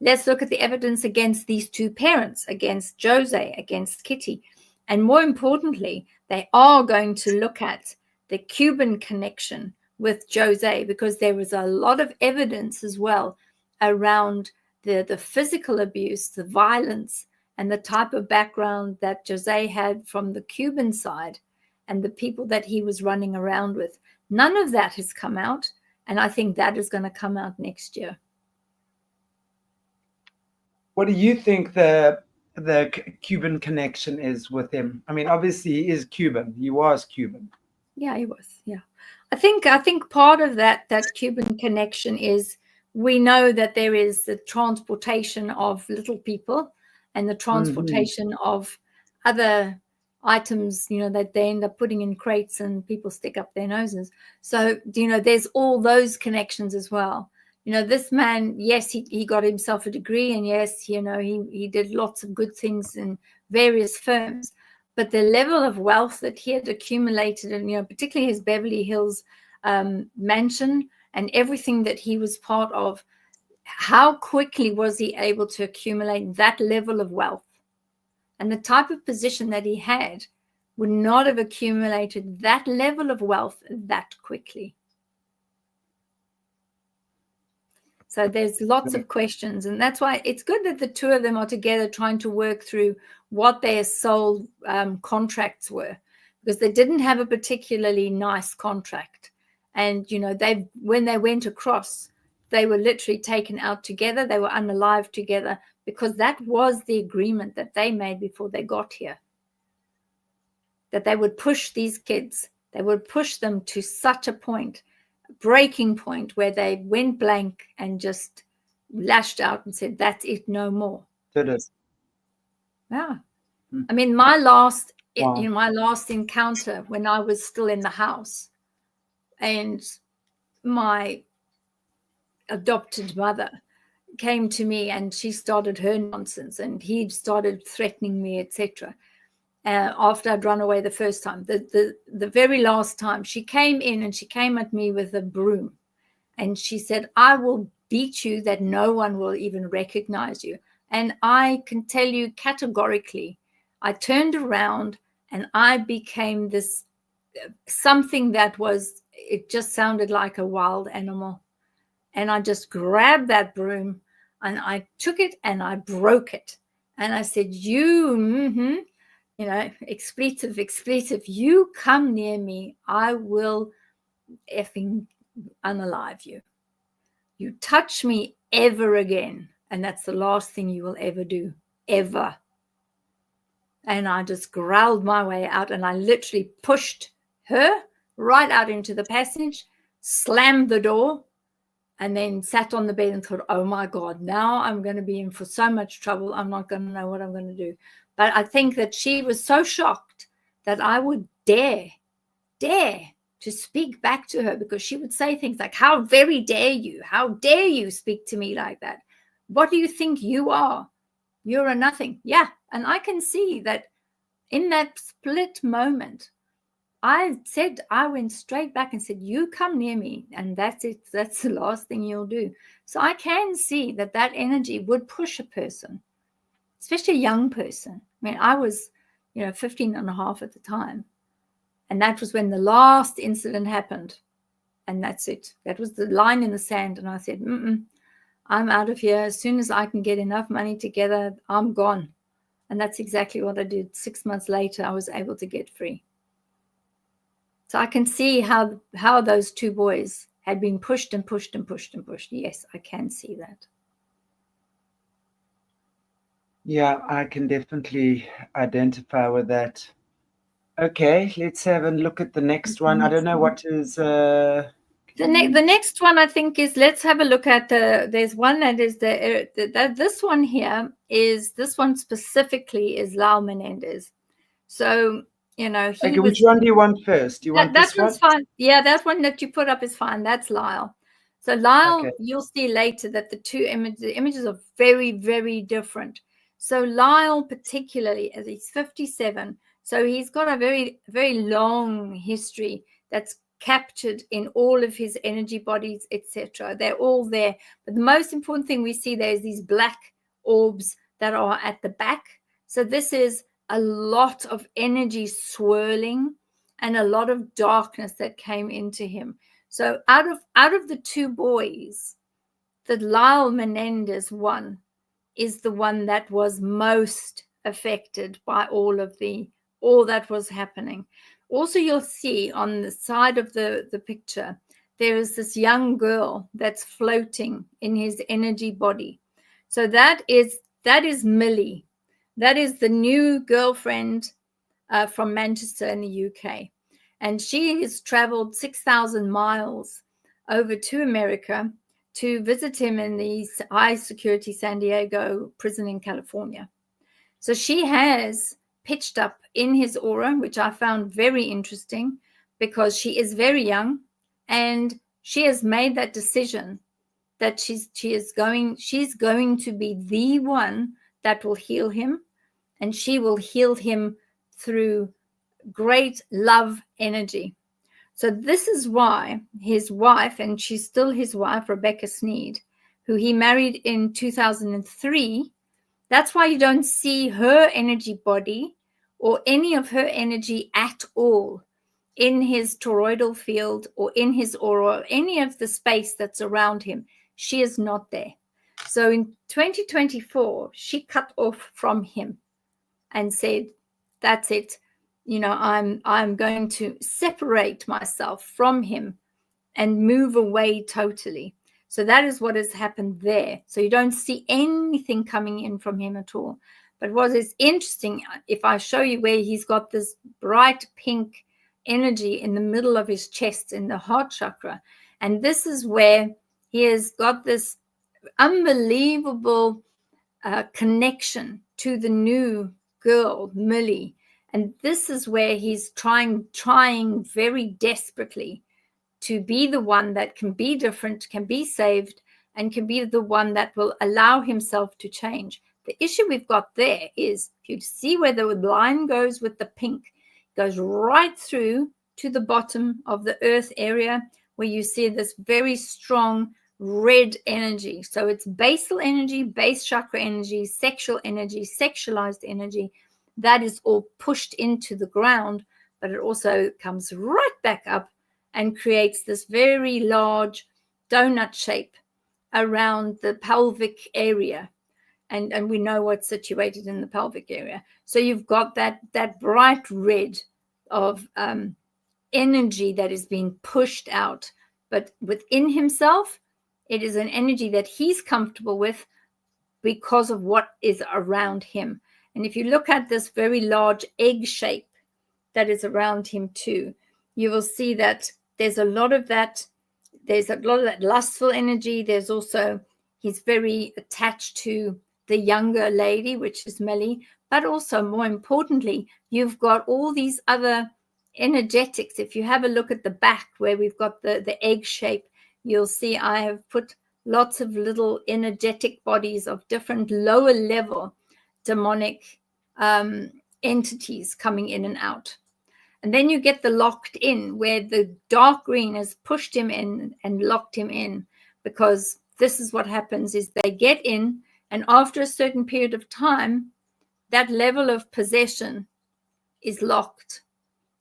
Let's look at the evidence against these two parents, against Jose, against Kitty. And more importantly, they are going to look at the Cuban connection with Jose, because there was a lot of evidence as well around the physical abuse, the violence, and the type of background that Jose had from the Cuban side and the people that he was running around with. None of that has come out. And I think that is going to come out next year. What do you think the Cuban connection is with him? I mean, obviously he is Cuban. He was Cuban. Yeah, he was. Yeah. I think part of that Cuban connection is, we know that there is the transportation of little people and the transportation of other items, you know, that they end up putting in crates and people stick up their noses. So, you know, there's all those connections as well. You know, this man, yes, he got himself a degree, and yes, you know, he did lots of good things in various firms, but the level of wealth that he had accumulated, and, you know, particularly his Beverly Hills mansion and everything that he was part of, how quickly was he able to accumulate that level of wealth? And the type of position that he had would not have accumulated that level of wealth that quickly. So there's lots of questions, and that's why it's good that the two of them are together trying to work through what their sole contracts were, because they didn't have a particularly nice contract. And, you know, when they went across, they were literally taken out together. They were unalived together, because that was the agreement that they made before they got here, that they would push these kids. They would push them to such a point, breaking point, where they went blank and just lashed out and said, that's it, no more. It is. Yeah. I mean, my last encounter, when I was still in the house, and my adopted mother came to me and she started her nonsense, and he started threatening me, etc. After I'd run away the first time. The very last time, she came in and she came at me with a broom, and she said, I will beat you that no one will even recognize you. And I can tell you categorically, I turned around and I became this something that was, it just sounded like a wild animal. And I just grabbed that broom and I took it and I broke it. And I said, you know, expletive, you come near me, I will effing unalive you. You touch me ever again, and that's the last thing you will ever do, ever. And I just growled my way out, and I literally pushed her right out into the passage, slammed the door, and then sat on the bed and thought, oh my God, now I'm going to be in for so much trouble. I'm not going to know what I'm going to do. But I think that she was so shocked that I would dare to speak back to her, because she would say things like, how very dare you? How dare you speak to me like that? What do you think you are? You're a nothing. Yeah. And I can see that in that split moment, I went straight back and said, you come near me, and that's it. That's the last thing you'll do. So I can see that energy would push a person, especially a young person. I mean, I was, 15 and a half at the time. And that was when the last incident happened. And that's it. That was the line in the sand. And I said, I'm out of here. As soon as I can get enough money together, I'm gone. And that's exactly what I did. 6 months later, I was able to get free. So I can see how those two boys had been pushed and pushed and pushed and pushed. Yes, I can see that. Yeah, I can definitely identify with that. Okay, let's have a look at the next one. I don't know what is... The next one, I think, is, let's have a look at there's one that is this one here is, this one specifically is Lyle Menendez. So, okay, which one do you want first? Do you want this one? That one's fine. Yeah, that one that you put up is fine. That's Lyle. So Lyle, You'll see later that the images are very, very different. So Lyle, particularly, as he's 57, so he's got a very, very long history that's captured in all of his energy bodies, etc. They're all there. But the most important thing we see there is these black orbs that are at the back. So this is a lot of energy swirling and a lot of darkness that came into him. So out of the two boys, the Lyle Menendez one is the one that was most affected by all that was happening. Also, you'll see on the side of the picture, there is this young girl that's floating in his energy body. So that is Millie. That is the new girlfriend from Manchester in the UK. And she has traveled 6,000 miles over to America to visit him in the high security San Diego prison in California. So she has pitched up in his aura, which I found very interesting, because she is very young and she has made that decision that she's going to be the one that will heal him, and she will heal him through great love energy. So this is why his wife, and she's still his wife, Rebecca Sneed, who he married in 2003, that's why you don't see her energy body or any of her energy at all in his toroidal field or in his aura, or any of the space that's around him. She is not there. So in 2024, she cut off from him and said, that's it. I'm going to separate myself from him and move away totally. So that is what has happened there. So you don't see anything coming in from him at all. But what is interesting, if I show you where he's got this bright pink energy in the middle of his chest in the heart chakra, and this is where he has got this unbelievable connection to the new girl, Millie. And this is where he's trying very desperately to be the one that can be different, can be saved, and can be the one that will allow himself to change. The issue we've got there is, if you see where the line goes with the pink, goes right through to the bottom of the earth area, where you see this very strong red energy. So it's basal energy, base chakra energy, sexual energy, sexualized energy. That is all pushed into the ground, but it also comes right back up and creates this very large donut shape around the pelvic area. And we know what's situated in the pelvic area. So you've got that bright red of energy that is being pushed out. But within himself, it is an energy that he's comfortable with because of what is around him. And if you look at this very large egg shape that is around him too, you will see that there's a lot of that there's a lot of that lustful energy. There's also, he's very attached to the younger lady, which is Millie, but also more importantly, you've got all these other energetics. If you have a look at the back where we've got the egg shape, you'll see I have put lots of little energetic bodies of different lower level demonic entities coming in and out. And then you get the locked in, where the dark green has pushed him in and locked him in, because this is what happens is they get in, and after a certain period of time, that level of possession is locked.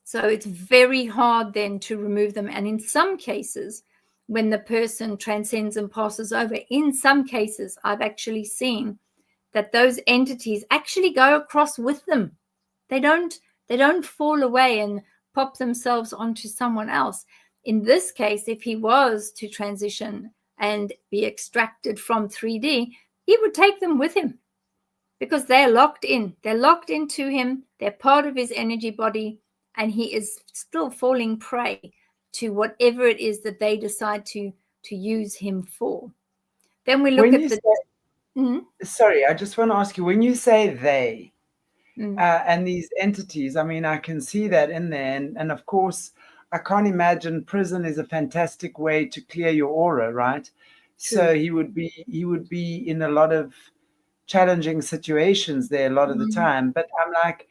So it's very hard then to remove them. And in some cases, when the person transcends and passes over, in some cases, I've actually seen that those entities actually go across with them. They don't fall away and pop themselves onto someone else. In this case, if he was to transition and be extracted from 3D, he would take them with him, because they're locked in. They're locked into him. They're part of his energy body, and he is still falling prey to whatever it is that they decide to use him for. Then we look at the... Sorry, I just want to ask you, when you say they, and these entities, I mean, I can see that in there. And of course, I can't imagine prison is a fantastic way to clear your aura, right? True. So he would be in a lot of challenging situations there a lot of the time. But I'm like,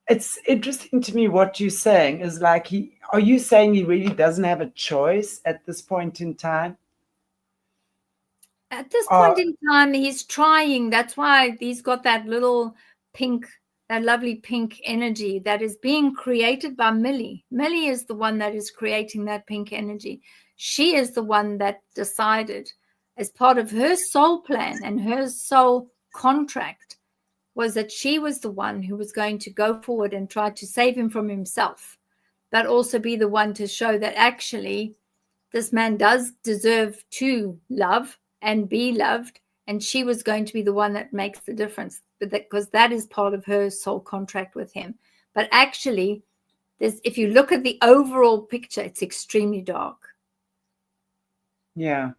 it's interesting to me what you're saying is like, are you saying he really doesn't have a choice at this point in time? At this point in time, he's trying. That's why he's got that little pink, that lovely pink energy that is being created by Millie. Millie is the one that is creating that pink energy. She is the one that decided, as part of her soul plan and her soul contract, was that she was the one who was going to go forward and try to save him from himself, but also be the one to show that actually this man does deserve to love and be loved, and she was going to be the one that makes the difference, because that is part of her soul contract with him. But actually, if you look at the overall picture, it's extremely dark. Yeah.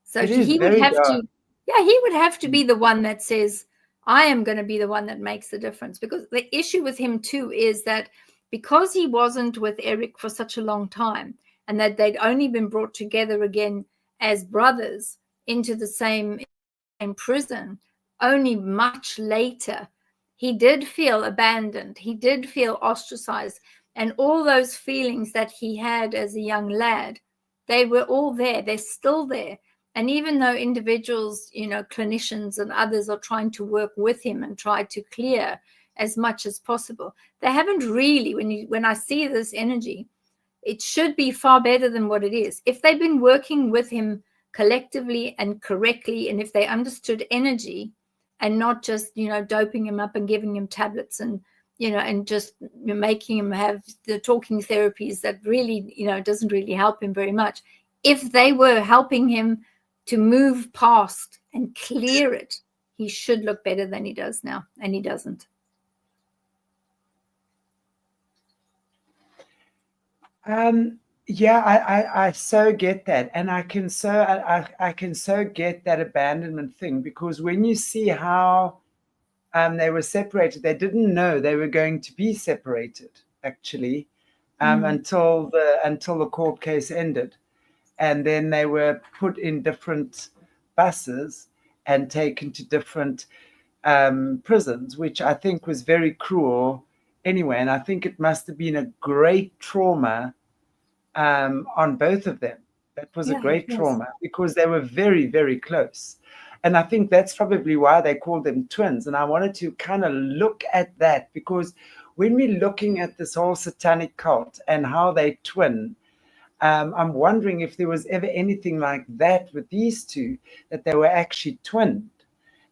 So he would have to, he would have to be the one that says, I am going to be the one that makes the difference. Because the issue with him too is that because he wasn't with Eric for such a long time, and that they'd only been brought together again as brothers into the same prison only much later, he did feel abandoned. He did feel ostracized. And all those feelings that he had as a young lad, they were all there. They're still there. And even though individuals, clinicians and others are trying to work with him and try to clear as much as possible, they haven't really, when I see this energy, it should be far better than what it is. If they've been working with him collectively and correctly, and if they understood energy and not just, doping him up and giving him tablets and, and just making him have the talking therapies that really, doesn't really help him very much. If they were helping him to move past and clear it, he should look better than he does now, and he doesn't. I so get that, and I can so get that abandonment thing, because when you see how they were separated, they didn't know they were going to be separated actually, until the court case ended, and then they were put in different buses and taken to different prisons, which I think was very cruel anyway, and I think it must have been a great trauma on both of them. That was a great trauma, because they were very, very close. And I think that's probably why they called them twins. And I wanted to kind of look at that, because when we're looking at this whole satanic cult and how they twin, I'm wondering if there was ever anything like that with these two, that they were actually twinned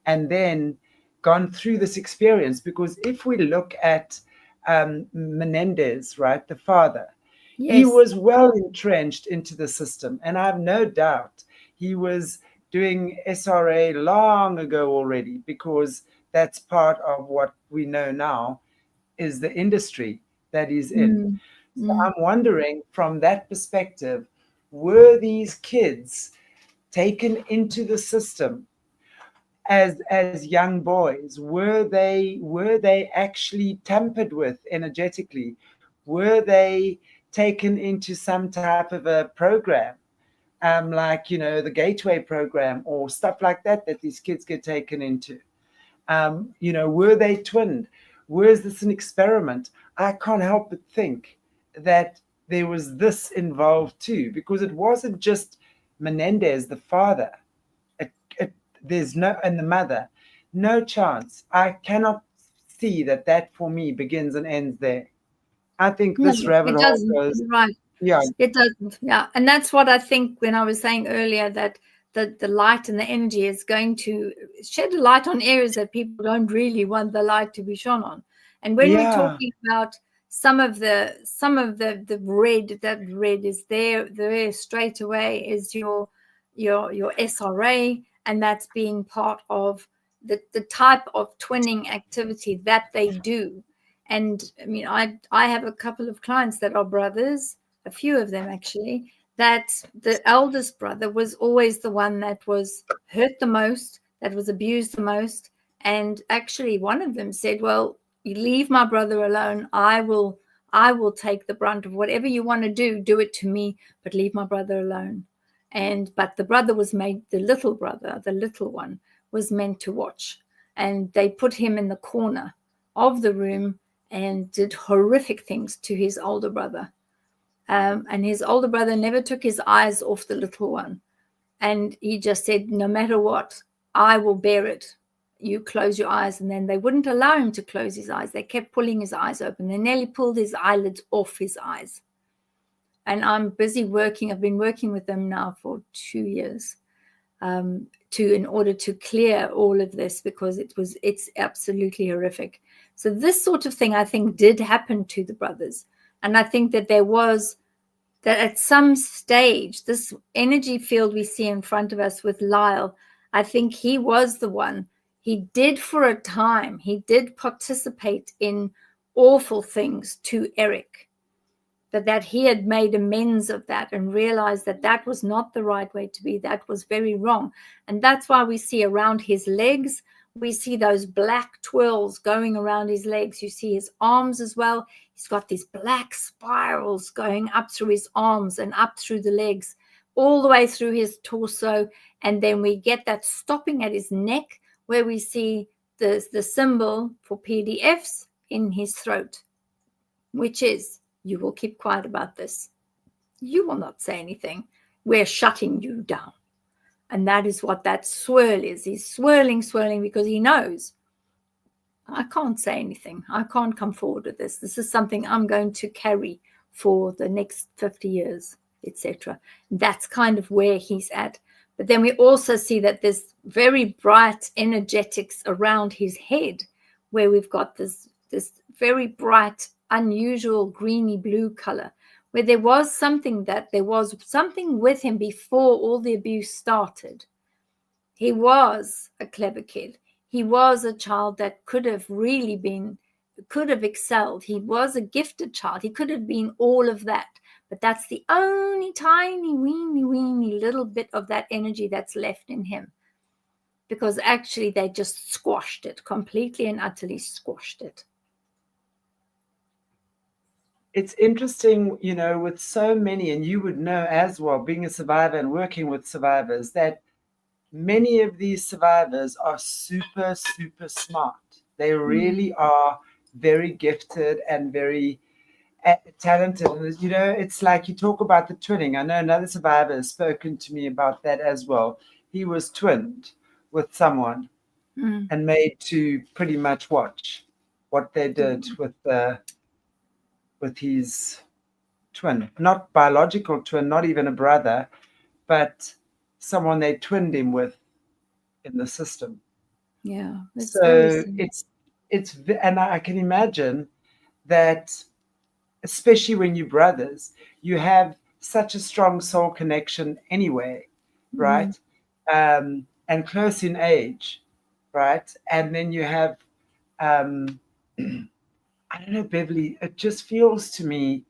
and then gone through this experience. Because if we look at Menendez, right, the father, he was well entrenched into the system. And I have no doubt he was doing SRA long ago already, because that's part of what we know now is the industry that he's in. So I'm wondering, from that perspective, were these kids taken into the system as young boys? Were they actually tampered with energetically? Were they taken into some type of a program, like, the Gateway program or stuff like that these kids get taken into? Were they twinned? Was this an experiment? I can't help but think that there was this involved too, because it wasn't just Menendez, the father. It, it, there's no, and the mother, no chance. I cannot see that for me begins and ends there. I think No, this rabbit it hole doesn't. goes, Right. yeah, It doesn't. Yeah. And that's what I think when I was saying earlier that the light and the energy is going to shed a light on areas that people don't really want the light to be shone on. And when we're yeah, talking about some of the red, that red is there straight away is your SRA, and that's being part of the type of twinning activity that they do. And I mean, I have a couple of clients that are brothers, a few of them actually, that the eldest brother was always the one that was hurt the most, that was abused the most. And actually one of them said, well, you leave my brother alone. I will take the brunt of whatever you want to do it to me, but leave my brother alone. But the brother was made, the little brother, the little one, was meant to watch. And they put him in the corner of the room and did horrific things to his older brother. And his older brother never took his eyes off the little one. And he just said, no matter what, I will bear it. You close your eyes. And then they wouldn't allow him to close his eyes. They kept pulling his eyes open. They nearly pulled his eyelids off his eyes. And I'm busy working. I've been working with them now for 2 years in order to clear all of this, because it's absolutely horrific. So this sort of thing, I think, did happen to the brothers. And I think that that at some stage, this energy field we see in front of us with Lyle, I think he was the one. He did for a time. He did participate in awful things to Eric. That he had made amends of that and realized that was not the right way to be. That was very wrong. And that's why we see around his legs, we see those black twirls going around his legs. You see his arms as well. He's got these black spirals going up through his arms and up through the legs, all the way through his torso. And then we get that stopping at his neck, where we see the symbol for PDFs in his throat, which is, you will keep quiet about this. You will not say anything. We're shutting you down. And that is what that swirl is. He's swirling because he knows, I can't say anything. I can't come forward with this. This is something I'm going to carry for the next 50 years, etc. That's kind of where he's at. But then we also see that there's very bright energetics around his head, where we've got this very bright, unusual greeny blue color, where there was something with him before all the abuse started. He was a clever kid. He was a child that could have excelled. He was a gifted child. He could have been all of that. But that's the only tiny, weeny little bit of that energy that's left in him. Because actually they just squashed it, completely and utterly squashed it. It's interesting, with so many, and you would know as well, being a survivor and working with survivors, that many of these survivors are super, super smart. They really are very gifted and very talented. And, it's like you talk about the twinning. I know another survivor has spoken to me about that as well. He was twinned with someone and made to pretty much watch what they did with his twin, not biological twin, not even a brother, but someone they twinned him with in the system. Yeah. So and I can imagine that, especially when you're brothers, you have such a strong soul connection anyway, right? And close in age, right? And then you have, I don't know, Beverly, it just feels to me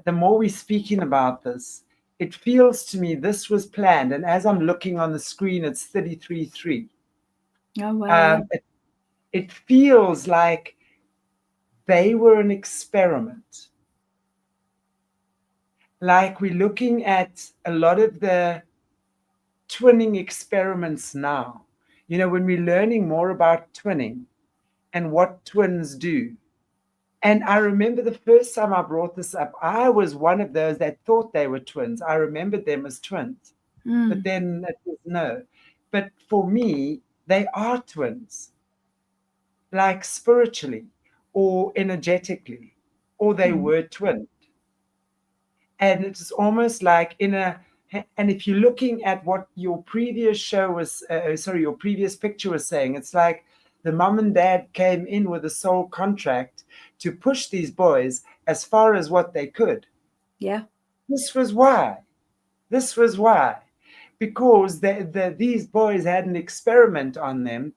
the more we're speaking about this, it feels to me this was planned. And as I'm looking on the screen, it's 33-3. Oh, wow. It feels like they were an experiment. Like we're looking at a lot of the twinning experiments now. You know, when we're learning more about twinning and what twins do. And I remember the first time I brought this up, I was one of those that thought they were twins. I remembered them as twins, but then it was no. But for me, they are twins, like spiritually or energetically, or they were twins. And it's almost like and if you're looking at what your previous show was, your previous picture was saying, it's like the mom and dad came in with a soul contract to push these boys as far as what they could. Yeah. This was why. Because these boys had an experiment on them,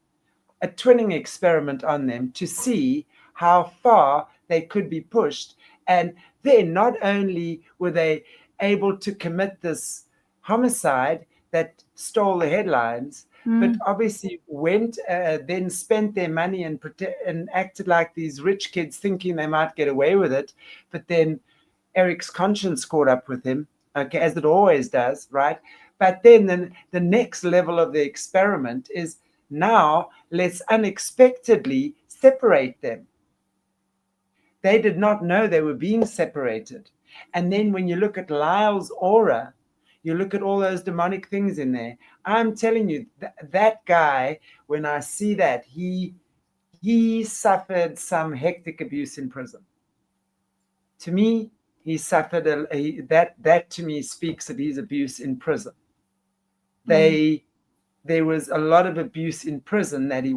a twinning experiment on them to see how far they could be pushed. And then not only were they able to commit this homicide that stole the headlines, but obviously went, then spent their money and acted like these rich kids thinking they might get away with it. But then Eric's conscience caught up with him, okay, as it always does, right? But then the next level of the experiment is now let's unexpectedly separate them. They did not know they were being separated. And then when you look at Lyle's aura, you look at all those demonic things in there. I'm telling you, that guy, when I see that, he suffered some hectic abuse in prison. To me, he suffered that to me speaks of his abuse in prison. There was a lot of abuse in prison that he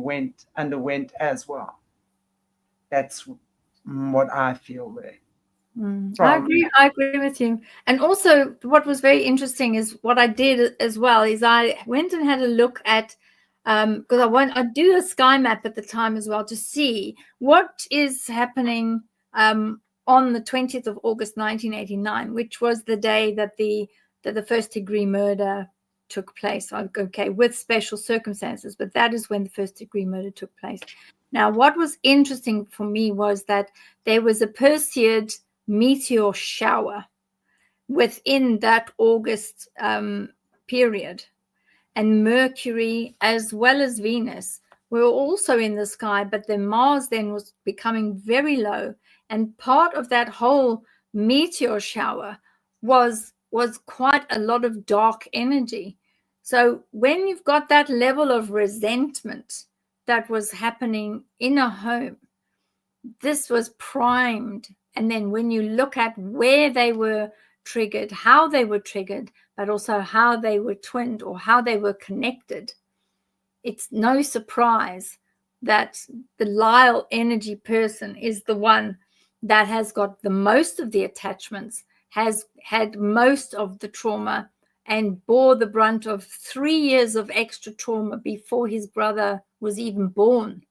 underwent as well. That's what I feel there. I agree with you. And also what was very interesting is what I did as well is I went and had a look at because I do a sky map at the time as well to see what is happening on the 20th of August 1989, which was the day that the first degree murder took place. Okay, with special circumstances, but that is when the first degree murder took place. Now, what was interesting for me was that there was a Perseid meteor shower within that August period, and Mercury as well as Venus were also in the sky, but the Mars then was becoming very low, and part of that whole meteor shower was quite a lot of dark energy. So when you've got that level of resentment that was happening in a home, this was primed. And then when you look at where they were triggered, how they were triggered, but also how they were twinned or how they were connected, it's no surprise that the Lyle energy person is the one that has got the most of the attachments, has had most of the trauma, and bore the brunt of 3 years of extra trauma before his brother was even born.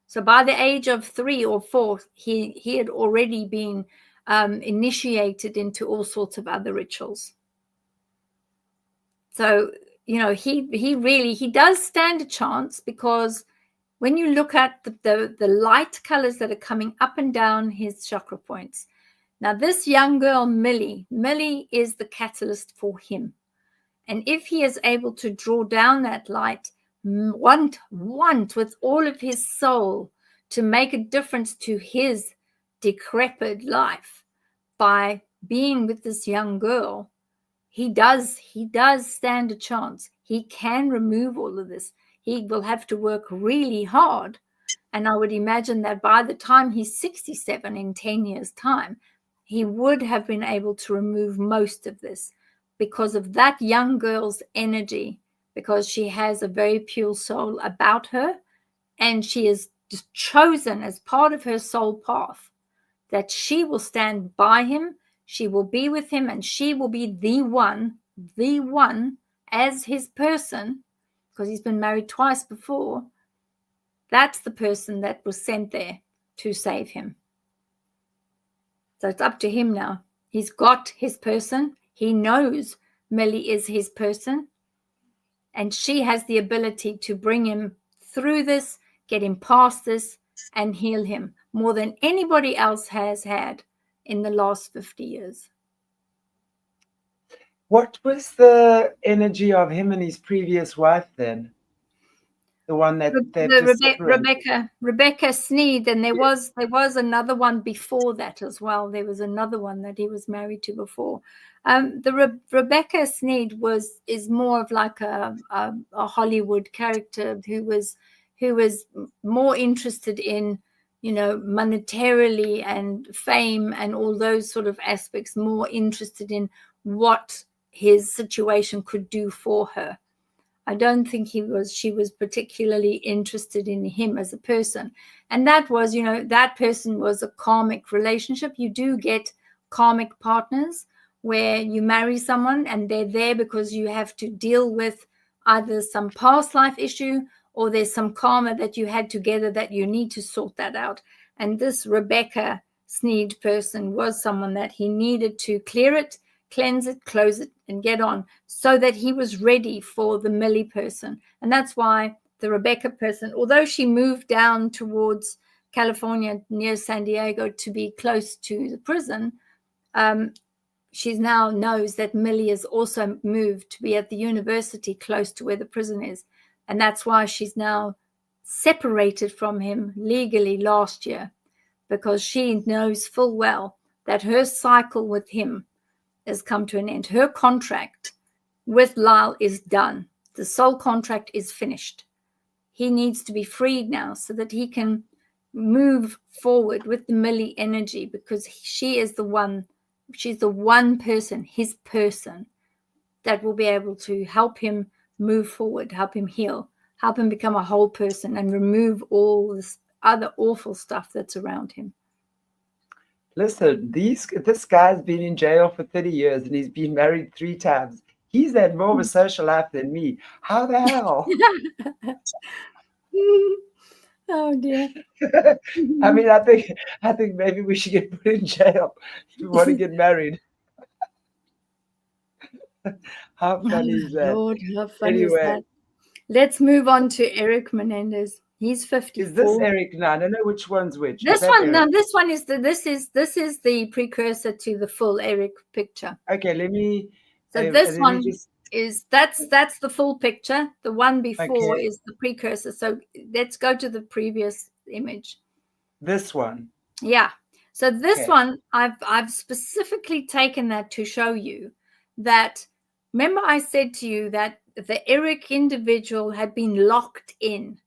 So by the age of 3 or 4, he had already been initiated into all sorts of other rituals. So, you know, he does stand a chance, because when you look at the light colors that are coming up and down his chakra points. Now, this young girl, Millie is the catalyst for him. And if he is able to draw down that light, want with all of his soul to make a difference to his decrepit life by being with this young girl, he does stand a chance. He can remove all of this. He will have to work really hard. And I would imagine that by the time he's 67, in 10 years' time, he would have been able to remove most of this because of that young girl's energy, because she has a very pure soul about her, and she is chosen as part of her soul path that she will stand by him, she will be with him, and she will be the one as his person, because he's been married twice before. That's the person that was sent there to save him. So it's up to him now He's got his person. He knows Millie is his person. And she has the ability to bring him through this, get him past this, and heal him more than anybody else has had in the last 50 years. What was the energy of him and his previous wife then? The one that Rebecca Sneed, and there was another one before that as well. There was another one that he was married to before. Rebecca Sneed is more of like a Hollywood character who was more interested in, you know, monetarily and fame and all those sort of aspects, more interested in what his situation could do for her. I don't think she was particularly interested in him as a person. And that was, you know, that person was a karmic relationship. You do get karmic partners where you marry someone and they're there because you have to deal with either some past life issue or there's some karma that you had together that you need to sort that out. And this Rebecca Sneed person was someone that he needed to clear it, cleanse it, close it, and get on, so that he was ready for the Millie person. And that's why the Rebecca person, although she moved down towards California near San Diego to be close to the prison, she now knows that Millie has also moved to be at the university close to where the prison is. And that's why she's now separated from him legally last year, because she knows full well that her cycle with him has come to an end. Her contract with Lyle is done. The soul contract is finished. He needs to be freed now so that he can move forward with the Millie energy, because she is the one, she's the one person, his person, that will be able to help him move forward, help him heal, help him become a whole person and remove all this other awful stuff that's around him. Listen, this guy's been in jail for 30 years and he's been married 3 times. He's had more of a social life than me. How the hell? Oh dear. I mean, I think maybe we should get put in jail if we want to get married. How funny is that? Lord, how funny is that? Let's move on to Eric Menendez. He's 54. Is this Eric? No, I don't know which one's which. This one, no, this one is this is the precursor to the full Eric picture. Okay, let me. So this one is that's the full picture. The one before is the precursor. So let's go to the previous image. This one. Yeah. So this one, I've specifically taken that to show you that. Remember, I said to you that the Eric individual had been locked in.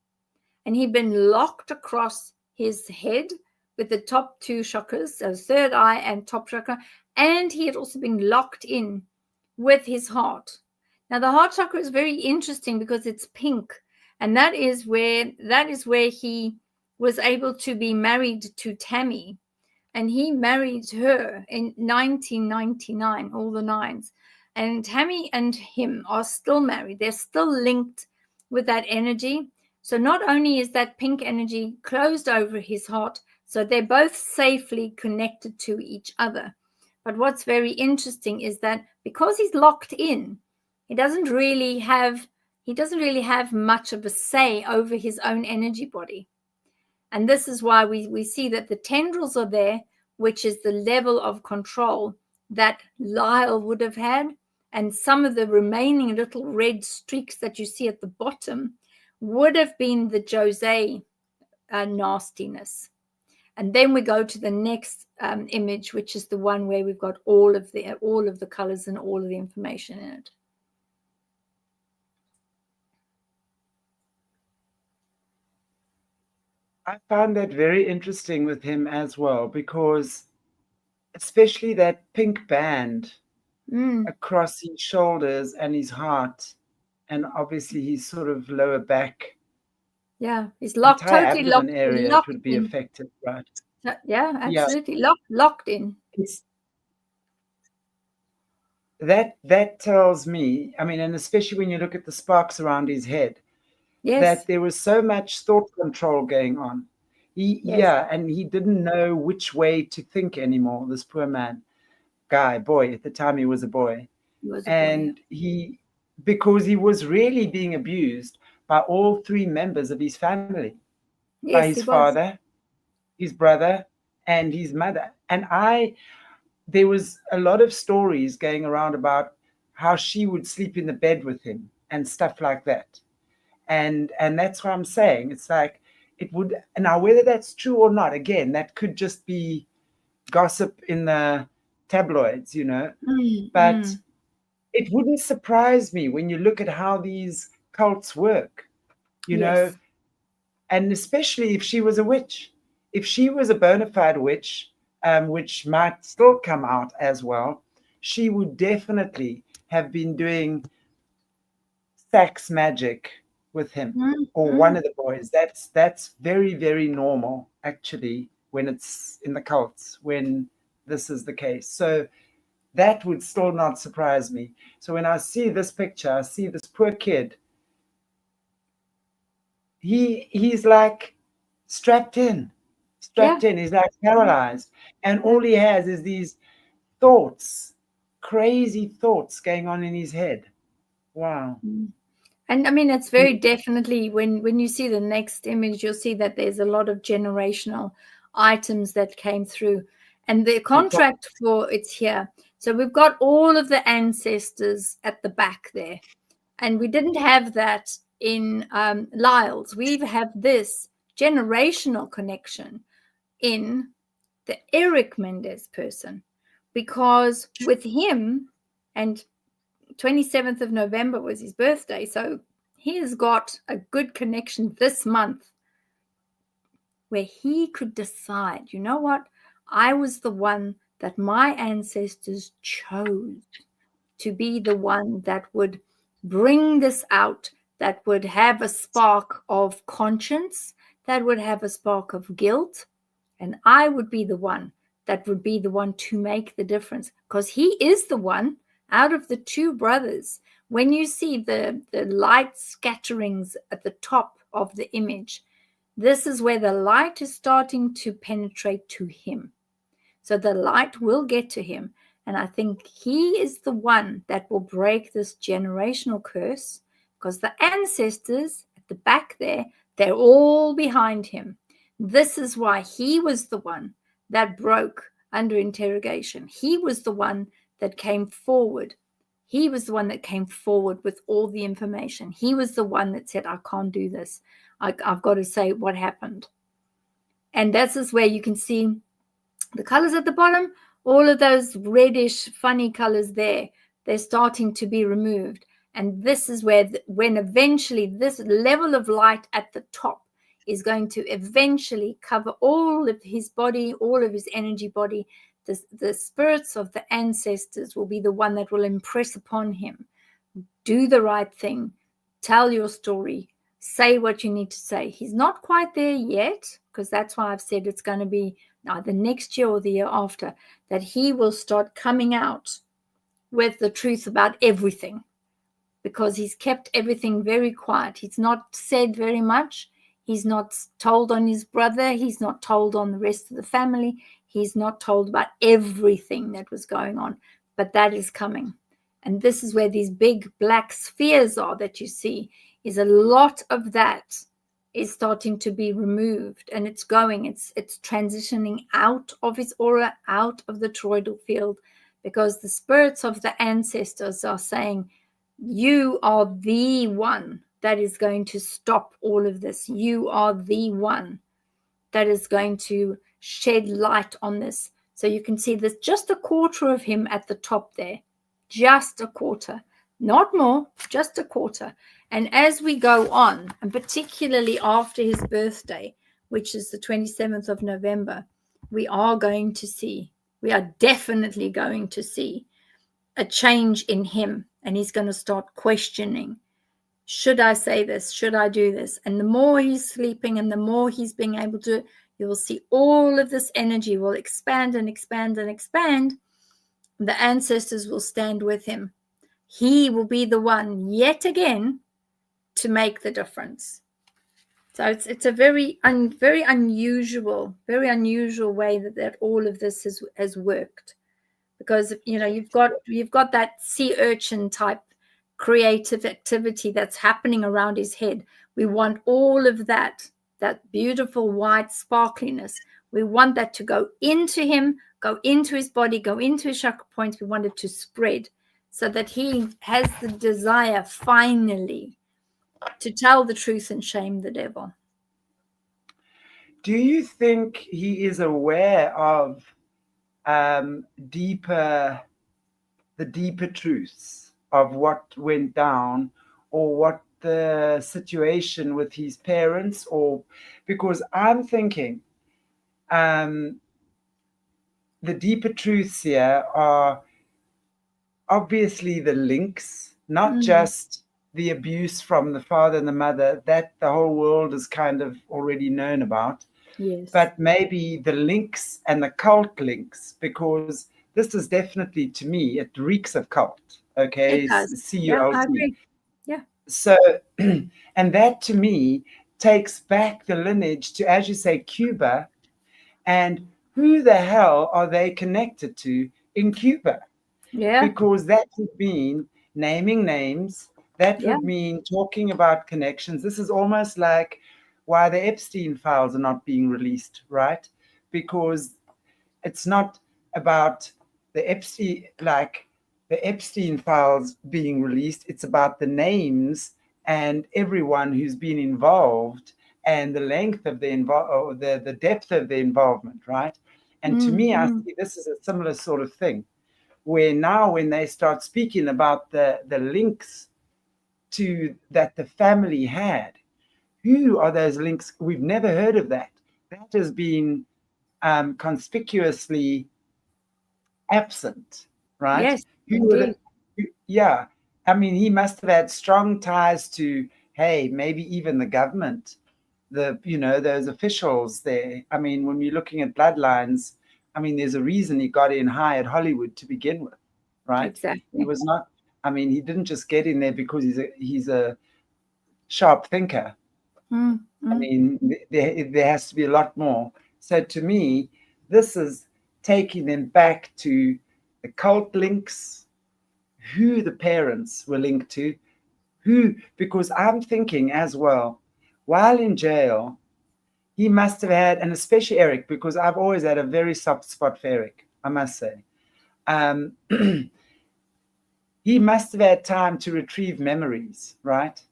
And he'd been locked across his head with the top 2 chakras, so third eye and top chakra. And he had also been locked in with his heart. Now, the heart chakra is very interesting because it's pink. And that is where he was able to be married to Tammy. And he married her in 1999, all the 9s. And Tammy and him are still married. They're still linked with that energy. So not only is that pink energy closed over his heart, so they're both safely connected to each other. But what's very interesting is that because he's locked in, he doesn't really have much of a say over his own energy body. And this is why we see that the tendrils are there, which is the level of control that Lyle would have had. And some of the remaining little red streaks that you see at the bottom would have been the Jose nastiness. And then we go to the next image, which is the one where we've got all of the colors and all of the information in it. I found that very interesting with him as well, because especially that pink band across his shoulders and his heart, and obviously his sort of lower back. Yeah, he's locked, totally locked area locked would be in. affected, right? Yeah, absolutely. Yeah. Locked in. That tells me, I mean, and especially when you look at the sparks around his head, that there was so much thought control going on. And he didn't know which way to think anymore, this poor man. guy, boy. At the time, he was a boy. He was a boy, And because he was really being abused by all three members of his family, yeah. by Yes, his he was. father, his brother, and his mother. And there was a lot of stories going around about how she would sleep in the bed with him and stuff like that. And that's what I'm saying. It's like it would, now whether that's true or not, again, that could just be gossip in the tabloids, but it wouldn't surprise me when you look at how these cults work, Yes. and especially if she was a witch. If she was a bona fide witch, which might still come out as well, she would definitely have been doing sex magic with him or one of the boys. That's very, very normal, actually, when it's in the cults, when this is the case. So that would still not surprise me. So when I see this picture, I see this poor kid. He's like strapped in. He's like paralyzed. And all he has is these thoughts, crazy thoughts going on in his head. Wow. And I mean, it's very definitely when you see the next image, you'll see that there's a lot of generational items that came through. And the contract for it's here. So we've got all of the ancestors at the back there. And we didn't have that in Lyle's. We have this generational connection in the Eric Menendez person, because with him, and 27th of November was his birthday, so he has got a good connection this month where he could decide, you know what, I was the one that my ancestors chose to be the one that would bring this out, that would have a spark of conscience, that would have a spark of guilt, and I would be the one that would be the one to make the difference, because he is the one out of the two brothers. When you see the light scatterings at the top of the image, this is where the light is starting to penetrate to him. So the light will get to him. And I think he is the one that will break this generational curse, because the ancestors at the back there, they're all behind him. This is why he was the one that broke under interrogation. He was the one that came forward. He was the one that came forward with all the information. He was the one that said, I can't do this. I've got to say what happened. And this is where you can see the colors at the bottom, all of those reddish, funny colors there, they're starting to be removed. And this is where, when eventually this level of light at the top is going to eventually cover all of his body, all of his energy body. The spirits of the ancestors will be the one that will impress upon him. Do the right thing. Tell your story. Say what you need to say. He's not quite there yet, because that's why I've said it's going to be either next year or the year after, that he will start coming out with the truth about everything, because he's kept everything very quiet. He's not said very much. He's not told on his brother. He's not told on the rest of the family. He's not told about everything that was going on, but that is coming. And this is where these big black spheres are that you see, is a lot of that is starting to be removed, and it's transitioning out of his aura, out of the toroidal field, because the spirits of the ancestors are saying, you are the one that is going to stop all of this. You are the one that is going to shed light on this. So you can see there's just a quarter of him at the top there, just a quarter, not more, just a quarter. And as we go on, and particularly after his birthday, which is the 27th of November, we are definitely going to see a change in him. And he's going to start questioning, should I say this? Should I do this? And the more he's sleeping and the more he's being able to, you will see all of this energy will expand and expand and expand. The ancestors will stand with him. He will be the one yet again to make the difference. So it's a very unusual way that all of this has worked, because you've got that sea urchin type creative activity that's happening around his head. We want all of that beautiful white sparkliness. We want that to go into him, go into his body, go into his chakra points. We want it to spread so that he has the desire finally to tell the truth and shame the devil. Do you think he is aware of the deeper truths of what went down, or what the situation with his parents, or because I'm thinking the deeper truths here are obviously the links, not just the abuse from the father and the mother, that the whole world has kind of already known about. Yes. But maybe the links and the cult links, because this is definitely, to me, it reeks of cult. Okay, It does. C-U-L-T. Yeah, I agree. Yeah. So, and that to me takes back the lineage to, as you say, Cuba, and who the hell are they connected to in Cuba? Yeah. Because that would mean naming names. That would mean talking about connections. This is almost like why the Epstein files are not being released, right? Because it's not about the Epstein files being released. It's about the names and everyone who's been involved and the length of the depth of the involvement, right? And to me, I see this is a similar sort of thing, where now when they start speaking about the links to that the family had, who are those links? We've never heard of that. That has been conspicuously absent, right? Yes, indeed. Yeah. I mean, he must have had strong ties to, hey, maybe even the government, those officials there. I mean, when you're looking at bloodlines, I mean, there's a reason he got in high at Hollywood to begin with, right? Exactly. He was not, I mean, he didn't just get in there because he's a sharp thinker. I mean, there has to be a lot more. So to me, this is taking them back to the cult links, who the parents were linked to, because I'm thinking as well, while in jail, he must have had, and especially Eric, because I've always had a very soft spot for Eric, I must say. He must have had time to retrieve memories, right?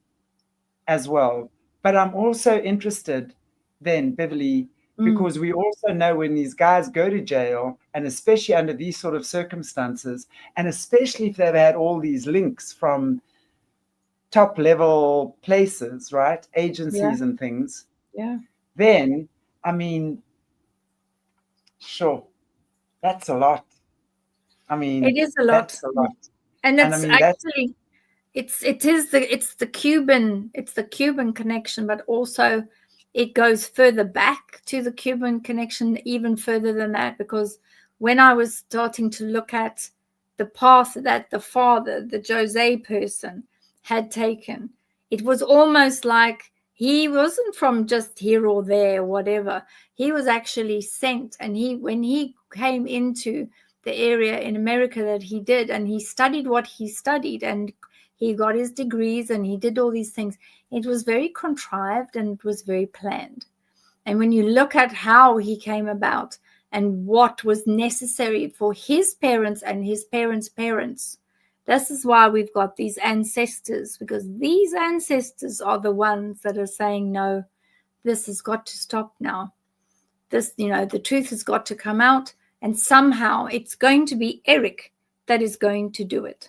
As well. But I'm also interested then, Beverly, because we also know when these guys go to jail, and especially under these sort of circumstances, and especially if they've had all these links from top level places, right? Agencies and things. Yeah. Then, I mean, sure, that's a lot. I mean, it is a lot. That's a lot. And it's I mean, actually it's the Cuban connection, but also it goes further back to the Cuban connection, even further than that, because when I was starting to look at the path that the father, the Jose person, had taken, it was almost like he wasn't from just here or there, whatever. He was actually sent, and when he came into the area in America that he did, and he studied what he studied, and he got his degrees, and he did all these things, it was very contrived and it was very planned. And when you look at how he came about and what was necessary for his parents and his parents' parents, this is why we've got these ancestors, because these ancestors are the ones that are saying, no, this has got to stop now. This, the truth has got to come out, and somehow it's going to be Eric that is going to do it.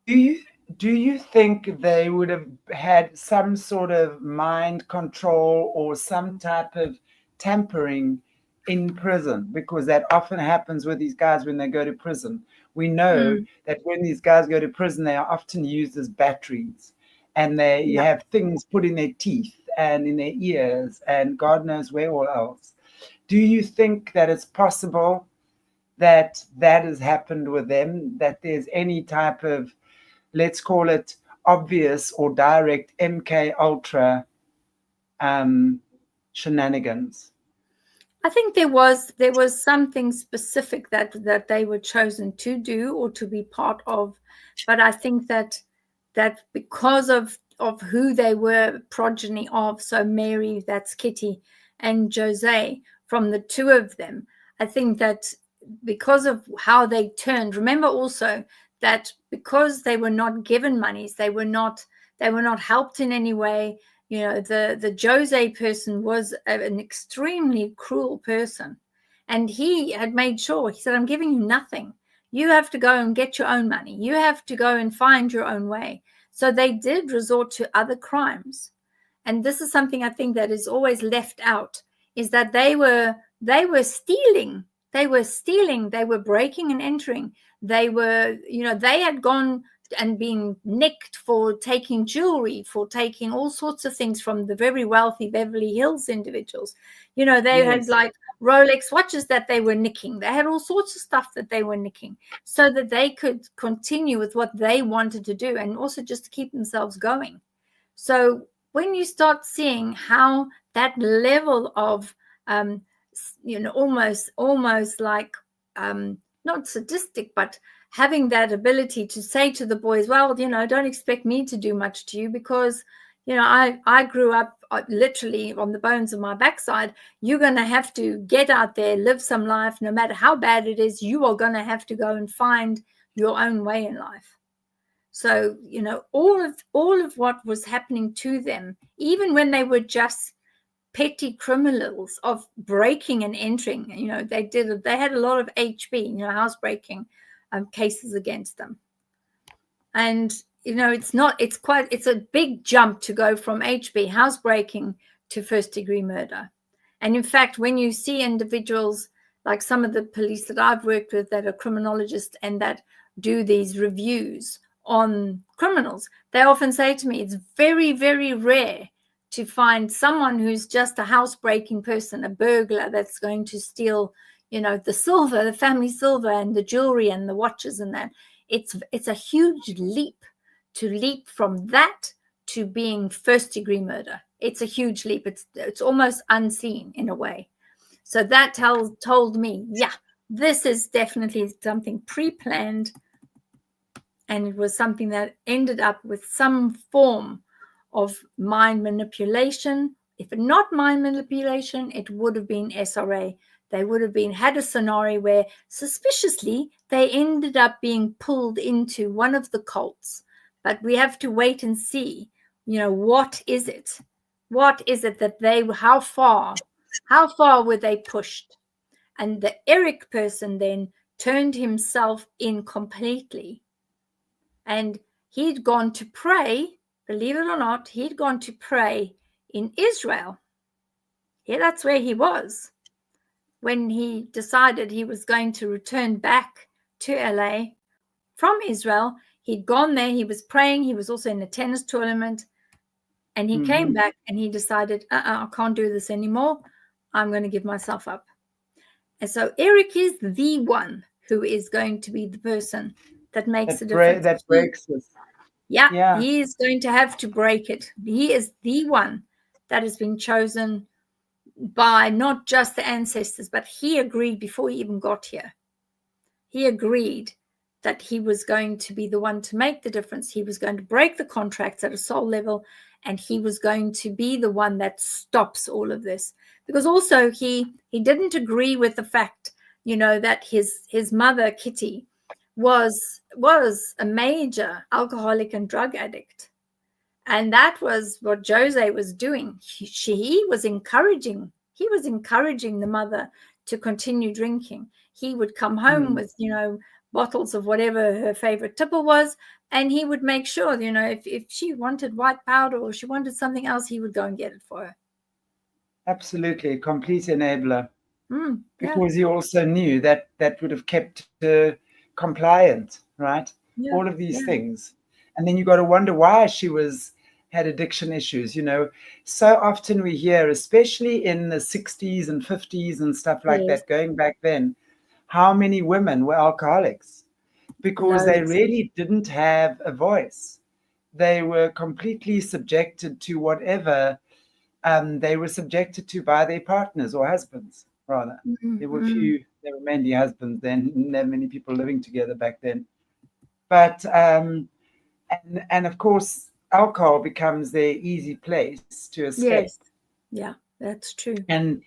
Do you think they would have had some sort of mind control or some type of tampering in prison? Because that often happens with these guys when they go to prison. We know that when these guys go to prison, they are often used as batteries, and they have things put in their teeth and in their ears and God knows where all else. Do you think that it's possible that has happened with them, that there's any type of, let's call it obvious or direct MK Ultra shenanigans? I think there was something specific that they were chosen to do or to be part of, but I think that because of who they were progeny of, so Mary, that's Kitty, and Jose, from the two of them, I think that because of how they turned, remember also that because they were not given monies, they were not helped in any way. You know, the Jose person was an extremely cruel person, and he had made sure, he said, I'm giving you nothing. You have to go and get your own money. You have to go and find your own way. So they did resort to other crimes. And this is something I think that is always left out, is that they were stealing. They were breaking and entering. They were, they had gone and being nicked for taking jewelry, for taking all sorts of things from the very wealthy Beverly Hills individuals. They had like Rolex watches that they were nicking. They had all sorts of stuff that they were nicking so that they could continue with what they wanted to do, and also just to keep themselves going. So when you start seeing how that level of, almost like, not sadistic, but having that ability to say to the boys, well, don't expect me to do much to you, because, I grew up literally on the bones of my backside. You're going to have to get out there, live some life, no matter how bad it is. You are going to have to go and find your own way in life. So, all of what was happening to them, even when they were just petty criminals of breaking and entering, they had a lot of HB, housebreaking cases against them. And, it's a big jump to go from HB, housebreaking, to first-degree murder. And in fact, when you see individuals like some of the police that I've worked with that are criminologists and that do these reviews on criminals, they often say to me, it's very, very rare to find someone who's just a housebreaking person, a burglar that's going to steal, the silver, the family silver, and the jewelry and the watches and that. It's a huge leap to leap from that to being first-degree murder. It's a huge leap. It's almost unseen in a way. So that told me, yeah, this is definitely something pre-planned, and it was something that ended up with some form of mind manipulation. If not mind manipulation, it would have been SRA. They would have had a scenario where suspiciously they ended up being pulled into one of the cults. But we have to wait and see, what is it? What is it that how far were they pushed? And the Eric person then turned himself in completely. And he'd gone to pray, believe it or not, he'd gone to pray in Israel. Yeah, that's where he was when he decided he was going to return back to LA from Israel. He'd gone there, he was praying, he was also in a tennis tournament, and he came back and he decided, I can't do this anymore. I'm going to give myself up. And so Eric is the one who is going to be the person that makes a difference. That breaks this. Yeah, he is going to have to break it. He is the one that has been chosen by not just the ancestors, but he agreed before he even got here. He agreed that he was going to be the one to make the difference. He was going to break the contracts at a soul level, and he was going to be the one that stops all of this. Because also he didn't agree with the fact, that his mother, Kitty, was a major alcoholic and drug addict. And that was what Jose was doing. He was encouraging the mother to continue drinking. He would come home with, bottles of whatever her favorite tipple was, and he would make sure, if she wanted white powder or she wanted something else, he would go and get it for her. Absolutely, complete enabler. Because yeah. he also knew that would have kept her compliant, right? Yeah, all of these things. And then you got to wonder why she had addiction issues. So often we hear, especially in the 60s and 50s and stuff like that, going back then, how many women were alcoholics because they really didn't have a voice. They were completely subjected to whatever they were subjected to by their partners or husbands. rather. There were Mm. there were mainly husbands then, not many people living together back then. But and of course, alcohol becomes their easy place to escape. Yes. Yeah, that's true. And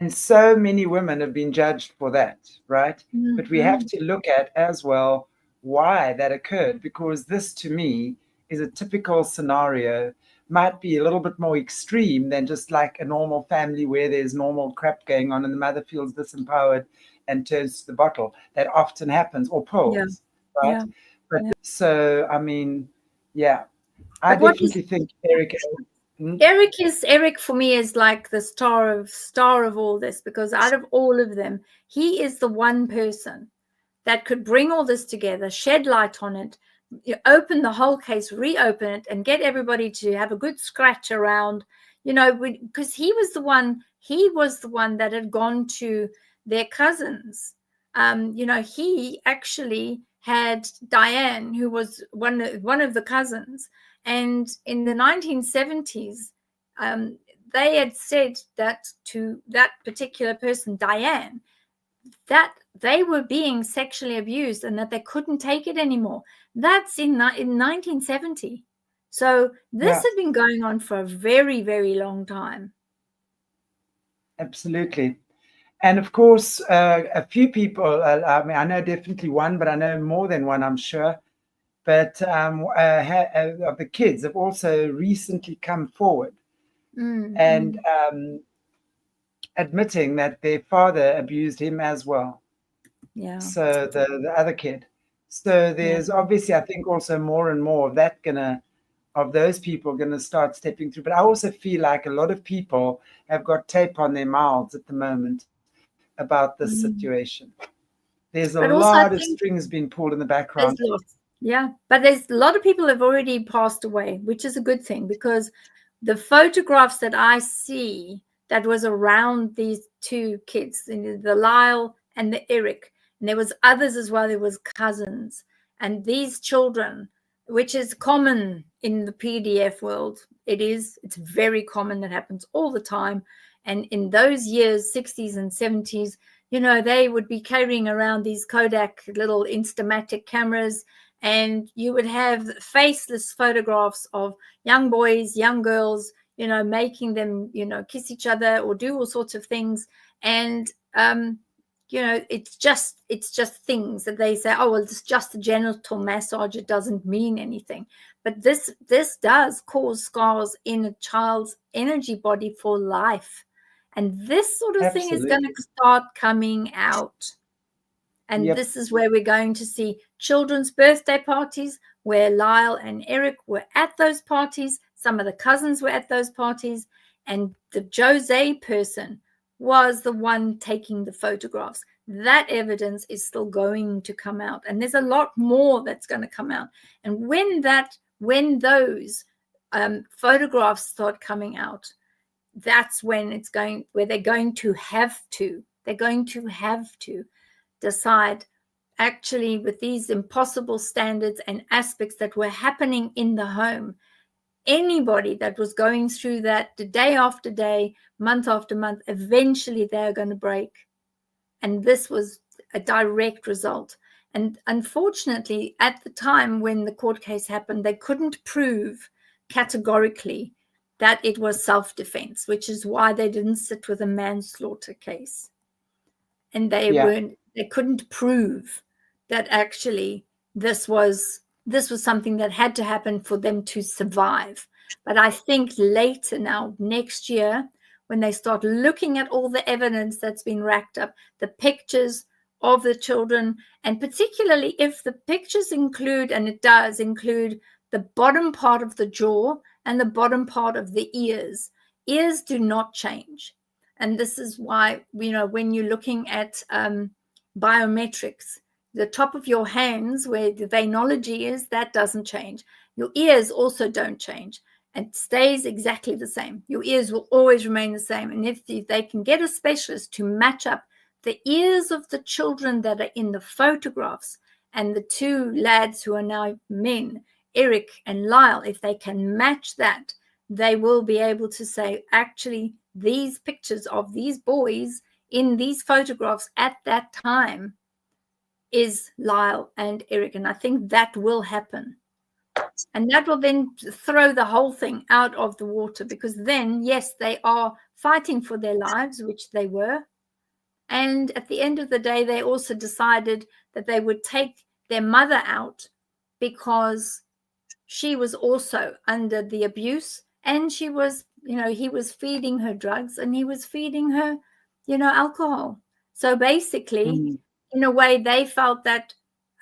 so many women have been judged for that, right? But we have Mm-hmm. to look at as well why that occurred, because this to me is a typical scenario, might be a little bit more extreme than just like a normal family where there's normal crap going on and the mother feels disempowered and turns to the bottle. That often happens, or Yeah. pills, right? Yeah. But Yeah. so, I mean, yeah, I But what was definitely think Eric. Hmm? Eric for me is like the star of all this, because out of all of them, he is the one person that could bring all this together, shed light on it, open the whole case, reopen it, and get everybody to have a good scratch around, because he was the one that had gone to their cousins. He actually had Diane, who was one of the cousins, and in the 1970s, they had said that to that particular person, Diane, that they were being sexually abused and that they couldn't take it anymore. That's in 1970. So this Yeah, had been going on for a very, very long time. absolutely. And of course, a few people, I mean, I know definitely one, but I know more than one, I'm sure. But of the kids have also recently come forward and admitting that their father abused him as well. Yeah. So the other kid. So there's obviously, I think, also more and more of that of those people gonna start stepping through. But I also feel like a lot of people have got tape on their mouths at the moment about this situation. There's a But also, I lot of think strings being pulled in the there's background. lots. Yeah. But there's a lot of people have already passed away, which is a good thing, because the photographs that I see that was around these two kids, the Lyle and the Eric, and there was others as well, there was cousins, and these children, which is common in the PDF world. It's very common. That happens all the time. And in those years, 60s and 70s, they would be carrying around these Kodak little Instamatic cameras, and you would have faceless photographs of young boys, young girls, making them, kiss each other or do all sorts of things. And, it's just things that they say, oh, well, it's just a genital massage. It doesn't mean anything. But this does cause scars in a child's energy body for life. And this sort of thing is going Absolutely. to start coming out. And Yep. this is where we're going to see children's birthday parties where Lyle and Eric were at those parties. Some of the cousins were at those parties. And the Jose person was the one taking the photographs. That evidence is still going to come out. And there's a lot more that's going to come out. And when those photographs start coming out, that's when they're going to have to decide, actually, with these impossible standards and aspects that were happening in the home, anybody that was going through that day after day, month after month, eventually they're going to break. And this was a direct result. And unfortunately, at the time when the court case happened, they couldn't prove categorically that it was self-defense, which is why they didn't sit with a manslaughter case. And they couldn't prove that actually this was something that had to happen for them to survive. But I think later, now next year, when they start looking at all the evidence that's been racked up, the pictures of the children, and particularly if the pictures include, and it does include, the bottom part of the jaw and the bottom part of the ears do not change. And this is why, when you're looking at biometrics, the top of your hands where the veinology is, that doesn't change. Your ears also don't change. It stays exactly the same. Your ears will always remain the same. And if they can get a specialist to match up the ears of the children that are in the photographs and the two lads who are now men, Eric and Lyle, if they can match that, they will be able to say, actually, these pictures of these boys in these photographs at that time is Lyle and Eric. And I think that will happen. And that will then throw the whole thing out of the water, because then, yes, they are fighting for their lives, which they were. And at the end of the day, they also decided that they would take their mother out because she was also under the abuse, and she was, he was feeding her drugs and he was feeding her, alcohol. So basically, in a way, they felt that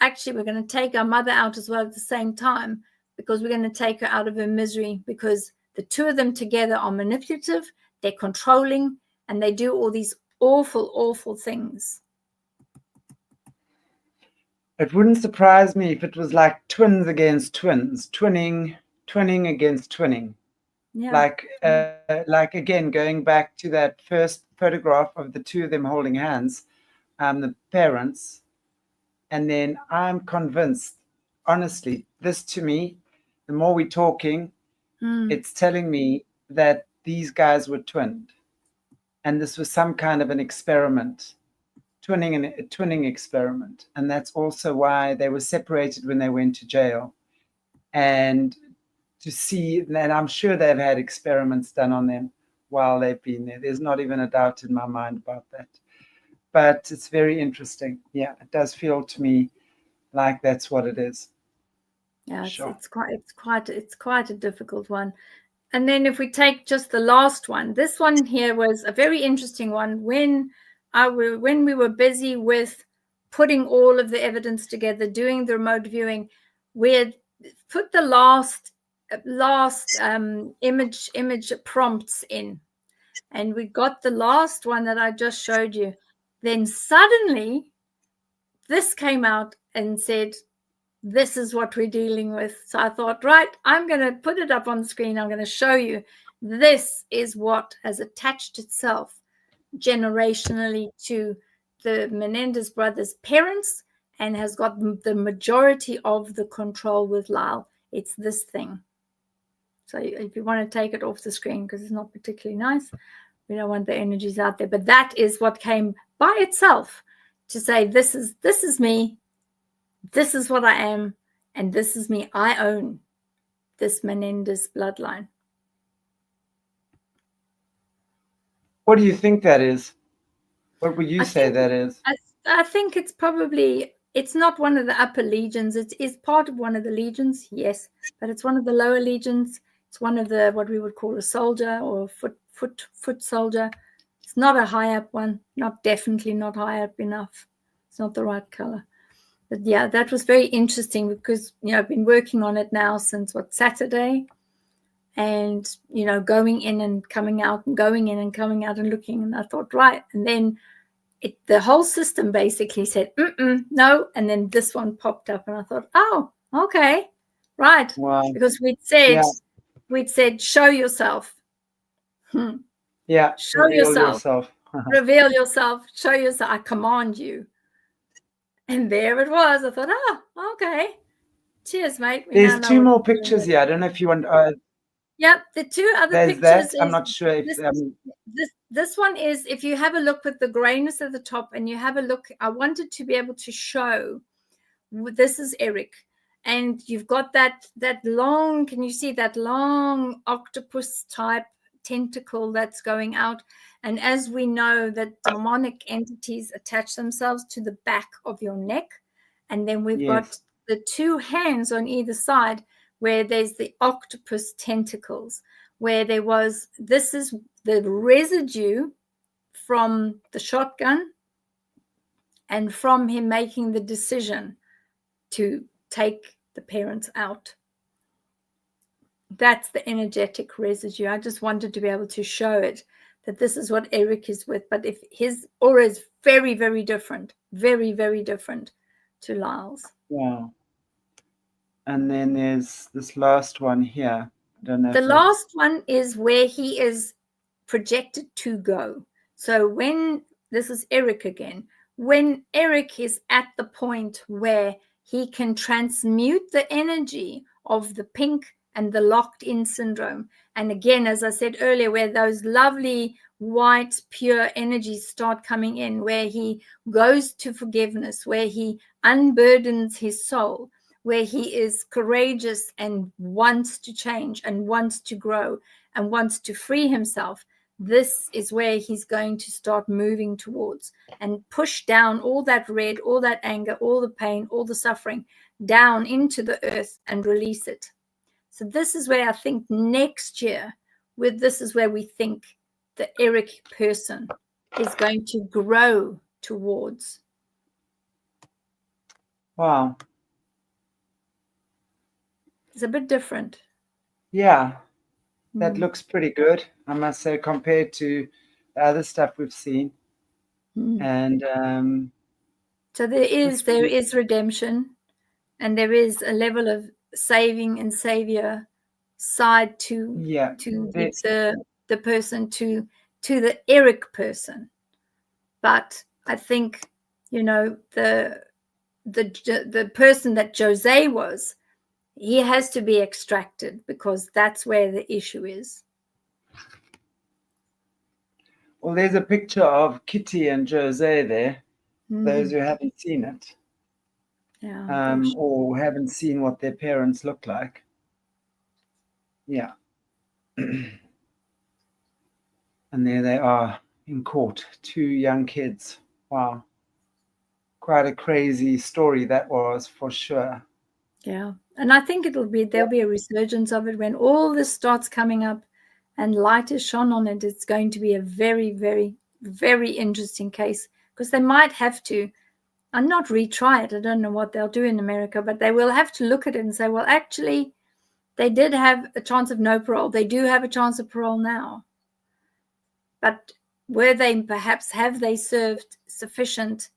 actually we're going to take our mother out as well at the same time, because we're going to take her out of her misery, because the two of them together are manipulative, they're controlling, and they do all these awful, awful things. It wouldn't surprise me if it was like twins against twins, twinning against twinning. Yeah. Like again, going back to that first photograph of the two of them holding hands, the parents. And then I'm convinced, honestly, this to me, the more we're talking, it's telling me that these guys were twinned. And this was some kind of an experiment, a twinning experiment. And that's also why they were separated when they went to jail. And to see, and I'm sure they've had experiments done on them while they've been there. There's not even a doubt in my mind about that. But it's very interesting. Yeah, it does feel to me like that's what it is. Yeah, sure. It's quite a difficult one. And then if we take just the last one, this one here was a very interesting one. When we were busy with putting all of the evidence together, doing the remote viewing, we had put the last image prompts in, and we got the last one that I just showed you. Then suddenly this came out and said, this is what we're dealing with. So I thought, right, I'm going to put it up on the screen. I'm going to show you this is what has attached itself generationally to the Menendez brothers' parents and has got the majority of the control with Lyle. It's this thing. So if you want to take it off the screen, because it's not particularly nice, we don't want the energies out there. But that is what came by itself to say, this is me. This is what I am, and this is me. I own this Menendez bloodline. What do you think that is? What would you say that is? I think it's probably, it's not one of the upper legions. It is part of one of the legions, yes, but it's one of the lower legions. It's one of the, what we would call a soldier or foot soldier. It's not a high up one, definitely not high up enough. It's not the right color. But yeah, that was very interesting because, I've been working on it now since Saturday, and, going in and coming out and going in and coming out and looking. And I thought, right. And then the whole system basically said, no. And then this one popped up and I thought, oh, okay, right. Wow. Because we'd said, show yourself. Yeah. Show yourself. Reveal yourself. Show yourself. I command you. And there it was. I thought, oh, okay. Cheers, mate. There's two more pictures here. I don't know if you want. Yep, the two other pictures. That. I'm not sure if this one is, if you have a look with the grayness at the top, and you have a look. I wanted to be able to show. This is Eric, and you've got that long. Can you see that long octopus type tentacle that's going out? And as we know that demonic entities attach themselves to the back of your neck. And then we've got the two hands on either side where there's the octopus tentacles, where this is the residue from the shotgun and from him making the decision to take the parents out. That's the energetic residue. I just wanted to be able to show it, that this is what Eric is with, but if his aura is very, very different, very, very different to Lyle's. Wow. And then there's this last one here. I don't know. The last one is where he is projected to go. So this is Eric again, when Eric is at the point where he can transmute the energy of the pink and the locked in syndrome. And again, as I said earlier, where those lovely white, pure energies start coming in, where he goes to forgiveness, where he unburdens his soul, where he is courageous and wants to change and wants to grow and wants to free himself. This is where he's going to start moving towards, and push down all that red, all that anger, all the pain, all the suffering down into the earth and release it. So this is where I think next year, this is where we think the Eric person is going to grow towards. Wow. It's a bit different. Yeah, that looks pretty good, I must say, compared to the other stuff we've seen. And so there is redemption, and there is a level of saving and savior side to the person, to the Eric person. But I think, you know, the person that Jose was, he has to be extracted, because that's where the issue is. Well, there's a picture of Kitty and Jose there. Those who haven't seen it, or haven't seen what their parents look like. Yeah. And there they are in court, 2 young kids. Wow. Quite a crazy story that was, for sure. Yeah. And I think there'll be a resurgence of it when all this starts coming up and light is shone on it. It's going to be a very, very, very interesting case, because they might have to, and not retry it. I don't know what they'll do in America, but they will have to look at it and say, well, actually, they did have a chance of no parole. They do have a chance of parole now. But have they served sufficient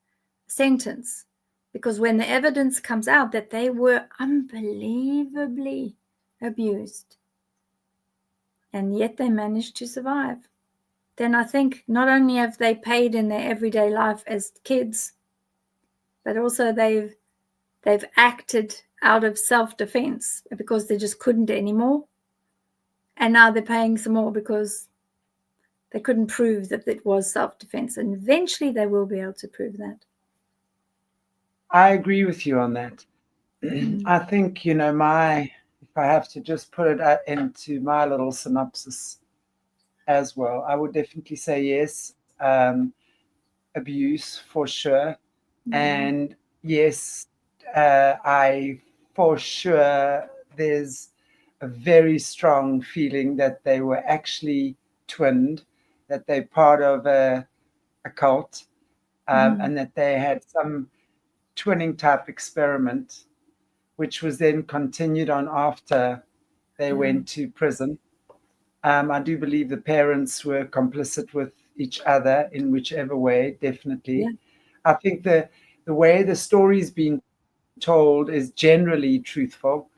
sentence? Because when the evidence comes out that they were unbelievably abused, and yet they managed to survive, then I think not only have they paid in their everyday life as kids, but also they've acted out of self-defense because they just couldn't anymore. And now they're paying some more because they couldn't prove that it was self-defense. And eventually they will be able to prove that. I agree with you on that. I think, you know, if I have to just put it into my little synopsis as well, I would definitely say yes, abuse for sure. And yes, for sure, there's a very strong feeling that they were actually twinned, that they're part of a cult, and that they had some twinning type experiment, which was then continued on after they went to prison. I do believe the parents were complicit with each other in whichever way, definitely. I think the way the story's been told is generally truthful,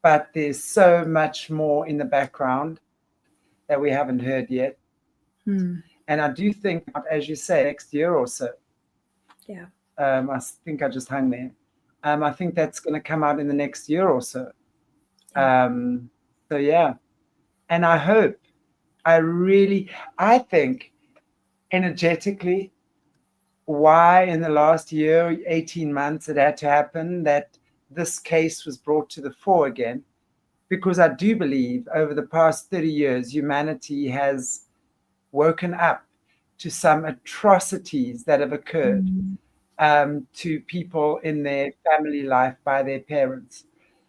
but there's so much more in the background that we haven't heard yet. And I do think, as you say, next year or so. Yeah. I think I just hung there. I think that's going to come out in the next year or so. So yeah. And I think energetically, why in the last year, 18 months, it had to happen that this case was brought to the fore again, because I do believe over the past 30 years, humanity has woken up to some atrocities that have occurred to people in their family life by their parents.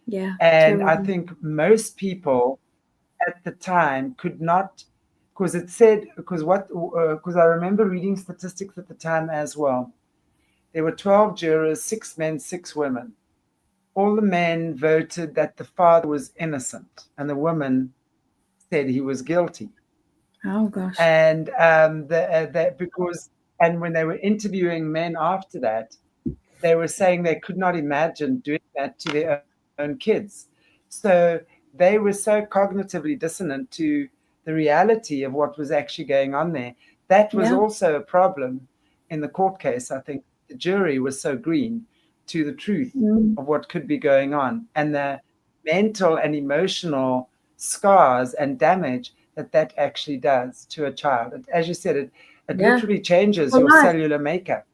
Yeah. And I think most people at the time could not, because I remember reading statistics at the time as well. There were 12 jurors, 6 men, 6 women. All the men voted that the father was innocent, and the woman said he was guilty. Oh gosh. And when they were interviewing men after that, they were saying they could not imagine doing that to their own kids. So they were so cognitively dissonant to the reality of what was actually going on there. That was also a problem in the court case. I think the jury was so green to the truth of what could be going on, and the mental and emotional scars and damage that actually does to a child. As you said, it Yeah. literally changes For your life. cellular makeup.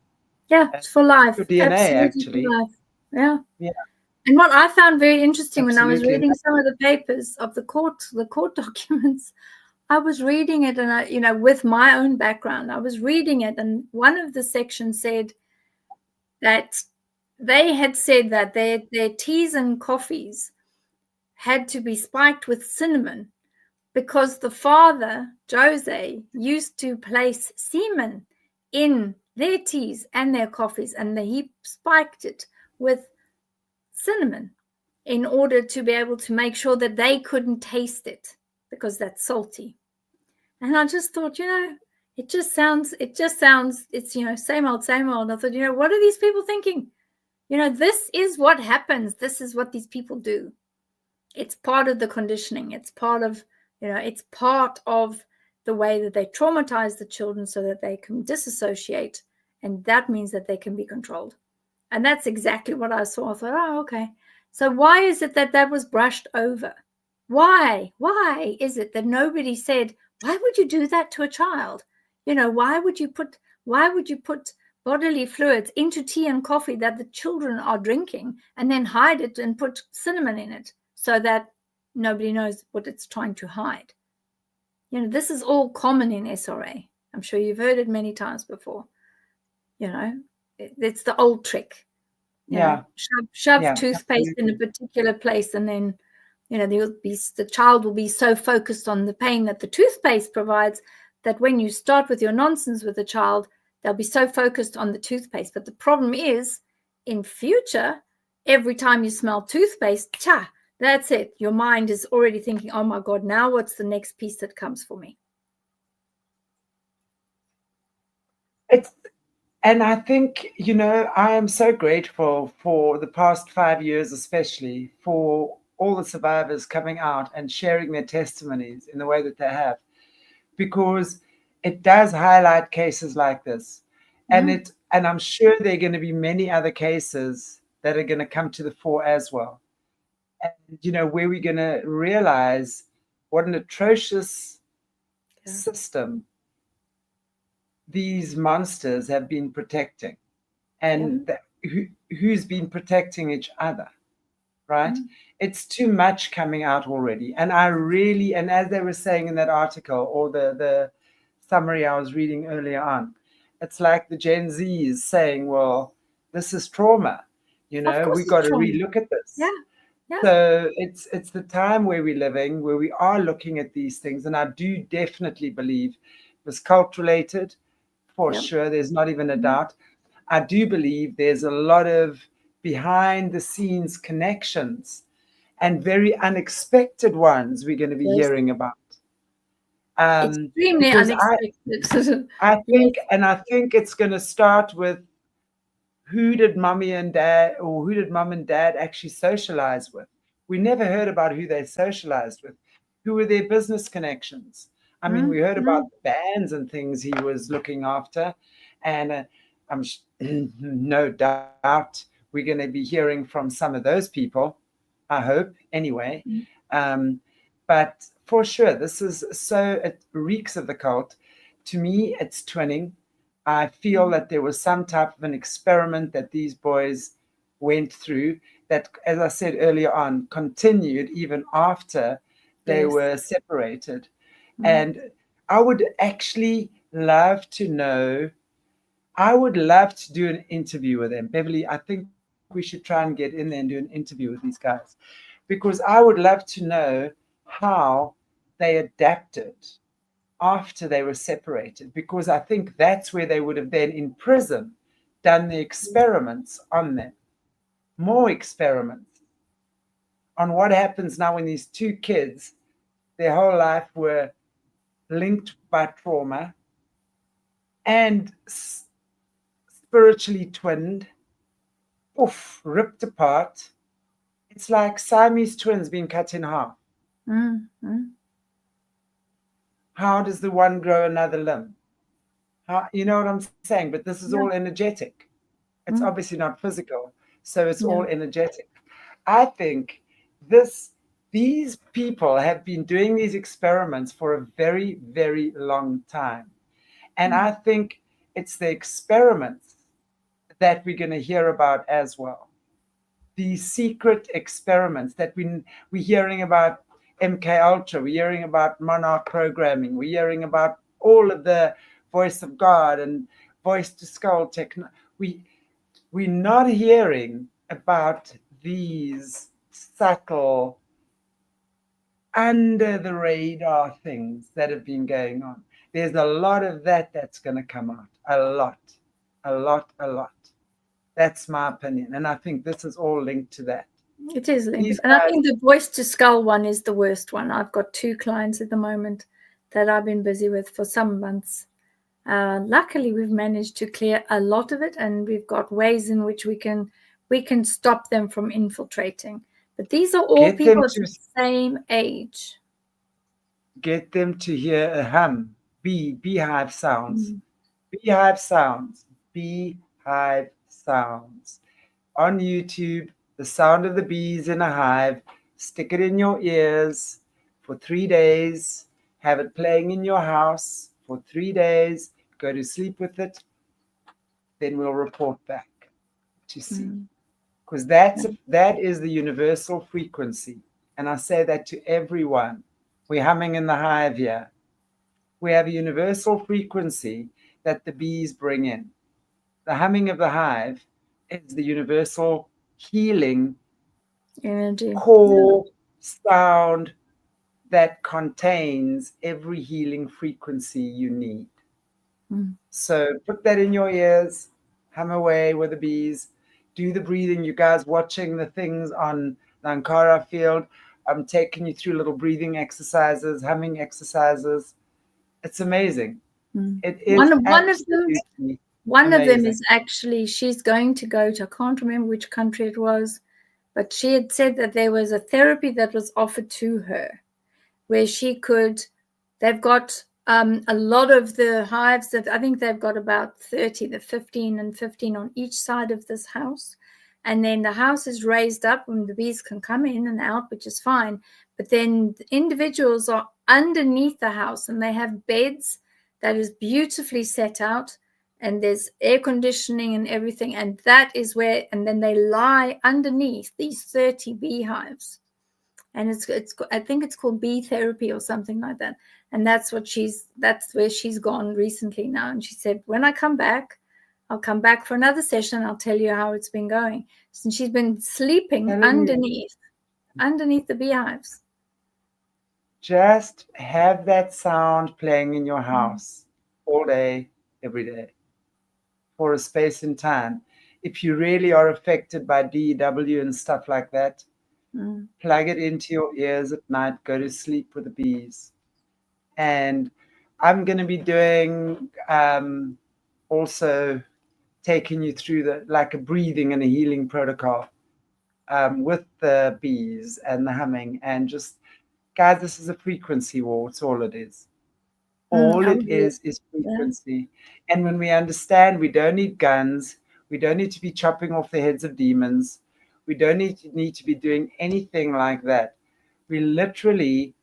Yeah, it's for life. Your DNA, Absolutely actually. for life. Yeah. Yeah. And what I found very interesting when I was Absolutely. reading some of the papers of the court documents, I was reading it, and I, you know, with my own background, I was reading it, and one of the sections said that they had said that their teas and coffees had to be spiked with cinnamon because the father, Jose, used to place semen in their teas and their coffees, and he spiked it with cinnamon in order to be able to make sure that they couldn't taste it because that's salty. And I just thought, you know, it just sounds, it's, you know, same old, same old. I thought, you know, what are these people thinking? You know, this is what happens. This is what these people do. It's part of the conditioning. It's part of, you know, it's part of the way that they traumatize the children so that they can disassociate. And that means that they can be controlled. And that's exactly what I saw. I thought, oh, okay. So why is it that was brushed over? Why is it that nobody said, why would you do that to a child? You know, why would you put bodily fluids into tea and coffee that the children are drinking and then hide it and put cinnamon in it so that nobody knows what it's trying to hide? You know, this is all common in SRA. I'm sure you've heard it many times before. You know, it's the old trick. Yeah. Shove toothpaste in a particular place, and then, you know, the child will be so focused on the pain that the toothpaste provides that when you start with your nonsense with the child, they'll be so focused on the toothpaste. But the problem is, in future, every time you smell toothpaste, that's it. Your mind is already thinking, oh my God, now what's the next piece that comes for me? And I think, you know, I am so grateful for the past 5 years, especially for all the survivors coming out and sharing their testimonies in the way that they have, because it does highlight cases like this. And I'm sure there are going to be many other cases that are going to come to the fore as well. And, you know, where we're going to realize what an atrocious system these monsters have been protecting, and who's been protecting each other, right? It's too much coming out already. And and as they were saying in that article, or the summary I was reading earlier on, it's like the Gen Zs saying, well, this is trauma, you know, we got to relook at this. So it's the time where we're living, where we are looking at these things. And I do definitely believe it was cult related, for sure. There's not even a doubt. I do believe there's a lot of behind the scenes connections and very unexpected ones we're going to be hearing about. Extremely unexpected. I think it's going to start with who did mom and dad actually socialize with? We never heard about who they socialized with. Who were their business connections? I mean, we heard about the bands and things he was looking after, and I'm no doubt we're going to be hearing from some of those people. I hope, anyway. But for sure, this is it reeks of the cult. To me, it's twinning. I feel that there was some type of an experiment that these boys went through that, as I said earlier on, continued even after they were separated. And I would actually love to know, I would love to do an interview with them. Beverly, I think we should try and get in there and do an interview with these guys, because I would love to know how they adapted after they were separated, because I think that's where they would have then in prison done the experiments on them, more experiments on what happens now when these two kids, their whole life were linked by trauma and spiritually twinned, ripped apart. It's like Siamese twins being cut in half. How does the one grow another limb? You know what I'm saying? But this is all energetic. It's obviously not physical, so it's all energetic. I think this these people have been doing these experiments for a very, very long time. And I think it's the experiments that we're going to hear about as well. These secret experiments that we're hearing about MK Ultra, we're hearing about monarch programming, we're hearing about all of the voice of God and voice to skull technology. We're not hearing about these subtle, under the radar things that have been going on. There's a lot of that's going to come out. A lot. That's my opinion. And I think this is all linked to that. It is linked. And I think the voice to skull one is the worst one. I've got 2 clients at the moment that I've been busy with for some months. Luckily, we've managed to clear a lot of it, and we've got ways in which we can stop them from infiltrating. But these are all people at the same age. Get them to hear a hum, beehive sounds. Beehive sounds. Beehive sounds. On YouTube, the sound of the bees in a hive. Stick it in your ears for 3 days. Have it playing in your house for 3 days. Go to sleep with it. Then we'll report back to see. Because that is the universal frequency. And I say that to everyone. We're humming in the hive here. We have a universal frequency that the bees bring in. The humming of the hive is the universal healing energy, core sound that contains every healing frequency you need. So put that in your ears, hum away with the bees, do the breathing. You guys watching the things on the Ankara field, I'm taking you through little breathing exercises, humming exercises. It's amazing. It is one of them is actually, she's going to go to, I can't remember which country it was, but she had said that there was a therapy that was offered to her where she could, they've got a lot of the hives that I think they've got about 30, the 15 and 15 on each side of this house. And then the house is raised up and the bees can come in and out, which is fine. But then the individuals are underneath the house and they have beds that is beautifully set out and there's air conditioning and everything. And that is where, and then they lie underneath these 30 beehives. And it's I think it's called bee therapy or something like that. And that's where she's gone recently now. And she said, when I come back, I'll come back for another session. I'll tell you how it's been going. And she's been sleeping underneath the beehives. Just have that sound playing in your house all day, every day, for a space in time. If you really are affected by DEW and stuff like that, plug it into your ears at night, go to sleep with the bees. And I'm going to be doing also taking you through like a breathing and a healing protocol with the bees and the humming. And just, guys, this is a frequency war. It's all it is. All it is frequency. Yeah. And when we understand we don't need guns, we don't need to be chopping off the heads of demons, we don't need to be doing anything like that. We literally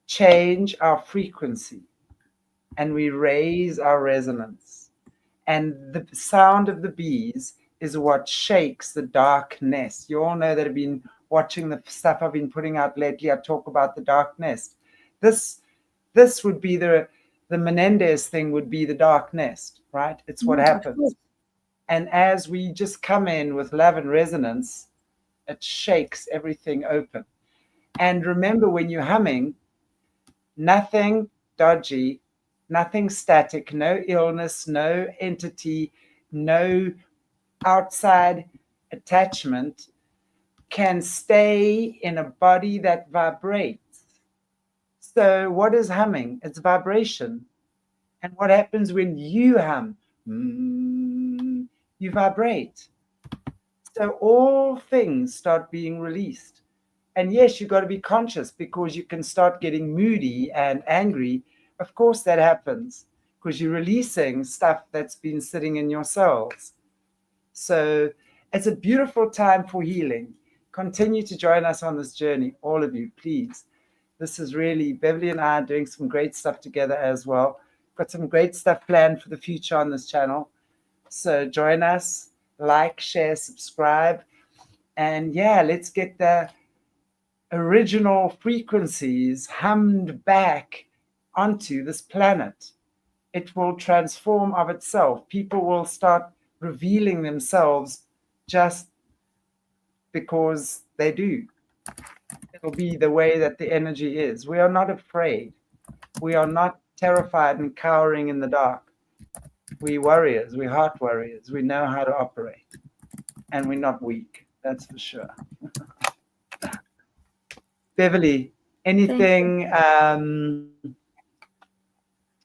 change our frequency and we raise our resonance. And the sound of the bees is what shakes the dark nest. You all know that I've been watching the stuff I've been putting out lately. I talk about the dark nest. This would be the Menendez thing would be the dark nest, right? It's what happens. And as we just come in with love and resonance, it shakes everything open. And remember, when you're humming, nothing dodgy, nothing static, no illness, no entity, no outside attachment can stay in a body that vibrates. So what is humming? It's vibration. And what happens when you hum? You vibrate. So all things start being released. And yes, you've got to be conscious because you can start getting moody and angry. Of course that happens because you're releasing stuff that's been sitting in your cells. So it's a beautiful time for healing. continue to join us on this journey, all of you, please. This is really, Beverly and I are doing some great stuff together as well. Got some great stuff planned for the future on this channel. So join us, like, share, subscribe. And yeah, let's get the original frequencies hummed back onto this planet. It will transform of itself. People will start revealing themselves just because they do. It'll be the way that the energy is. We are not afraid. We are not terrified and cowering in the dark. We warriors, we heart warriors. We know how to operate. And we're not weak, that's for sure. Beverly, anything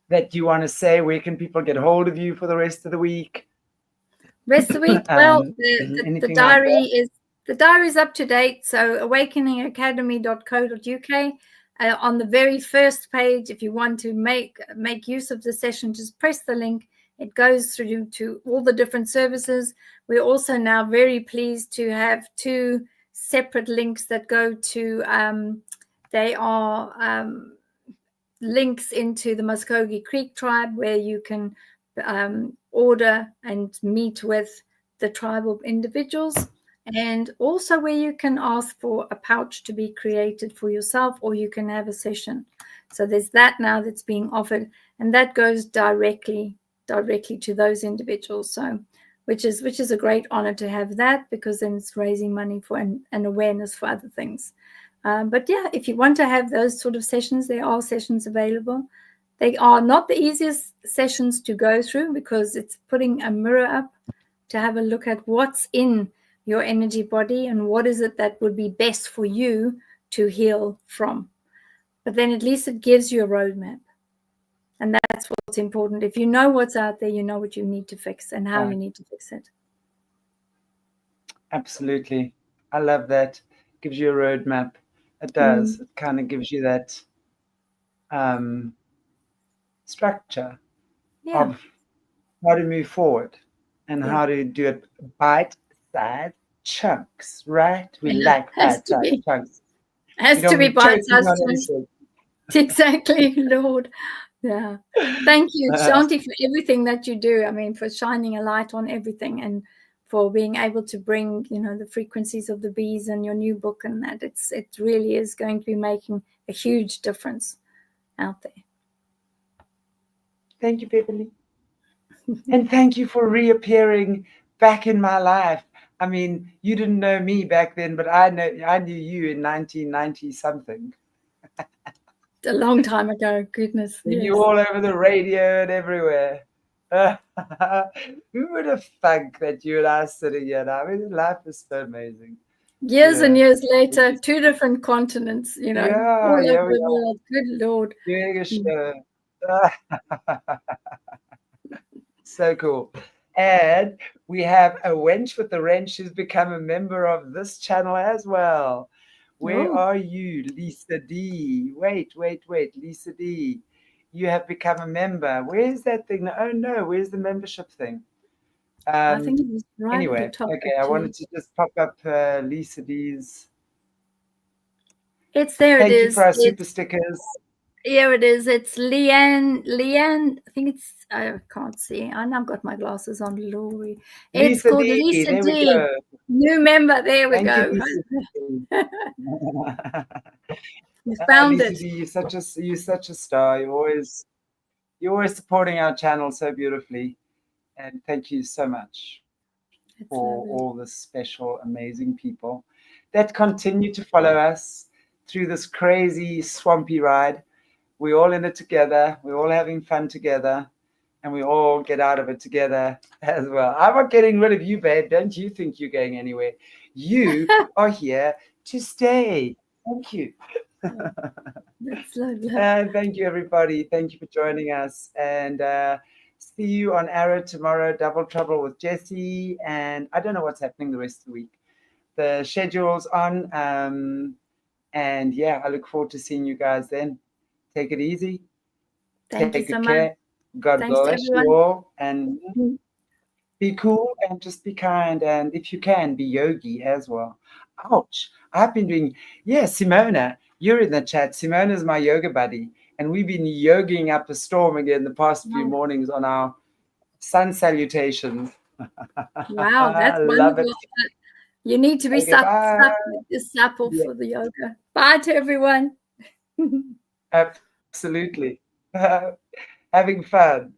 that you want to say? Where can people get hold of you for the rest of the week? Rest of the week, well, the diary is up to date. So awakeningacademy.co.uk. On the very first page, if you want to make use of the session, just press the link. It goes through to all the different services. We're also now very pleased to have 2 separate links that go to, they are links into the Muskogee Creek tribe, where you can order and meet with the tribal individuals, and also where you can ask for a pouch to be created for yourself, or you can have a session. So there's that now that's being offered, and that goes directly to those individuals. So which is a great honor to have that, because then it's raising money for an awareness for other things. But yeah, if you want to have those sort of sessions, there are sessions available. They are not the easiest sessions to go through, because it's putting a mirror up to have a look at what's in your energy body and what is it that would be best for you to heal from. But then at least it gives you a roadmap. And that's what's important. If you know what's out there, you know what you need to fix and how you need to fix it. Absolutely. I love that. Gives you a roadmap. It does. It kind of gives you that structure of how to move forward and how to do it bite-sized chunks, right? We like bite-sized chunks. Has to be bite-sized chunks. Exactly, Lord. Yeah. Thank you, Chanti, for everything that you do. I mean, for shining a light on everything, and for being able to bring, the frequencies of the bees and your new book, and that it really is going to be making a huge difference out there. Thank you, Beverly. And thank you for reappearing back in my life. I mean, you didn't know me back then, but I knew you in 1990 something. A long time ago, goodness. Yes. You all over the radio and everywhere. Who would have thunk that you and I are sitting here now? I mean, life is so amazing. Years and years later, 2 different continents, all over the world. Good Lord. Doing a show. So cool. And we have a wench with the wrench who's become a member of this channel as well. Where are you, Lisa D? Wait, Lisa D. You have become a member. Where's that thing? Oh no, where's the membership thing? I think it was right anyway, at the top. Okay, I wanted to just pop up Lisa D's. It's there. Thank you for our super stickers. Here it is. It's Leanne. I think it's, I can't see. And I've got my glasses on, Lori. It's called Lisa D. New member. There we go. You found Lisa it. D, you're such a star. You're always supporting our channel so beautifully. And thank you so much for all the special, amazing people that continue to follow us through this crazy, swampy ride. We're all in it together. We're all having fun together. And we all get out of it together as well. I'm not getting rid of you, babe. Don't you think you're going anywhere. You are here to stay. Thank you. That's lovely. And thank you, everybody. Thank you for joining us. And see you on Arrow tomorrow. Double Trouble with Jesse. And I don't know what's happening the rest of the week. The schedule's on. And yeah, I look forward to seeing you guys then. Take it easy. Thank you so care. much. God bless you all. And Be cool and just be kind. And if you can, be yogi as well. Ouch. I've been doing, yeah, Simona, you're in the chat. Simona's my yoga buddy. And we've been yogiing up a storm again the past few mornings on our sun salutations. Wow, that's I love it. wonderful. You need to be supple for the yoga. Bye to everyone. Absolutely. Having fun.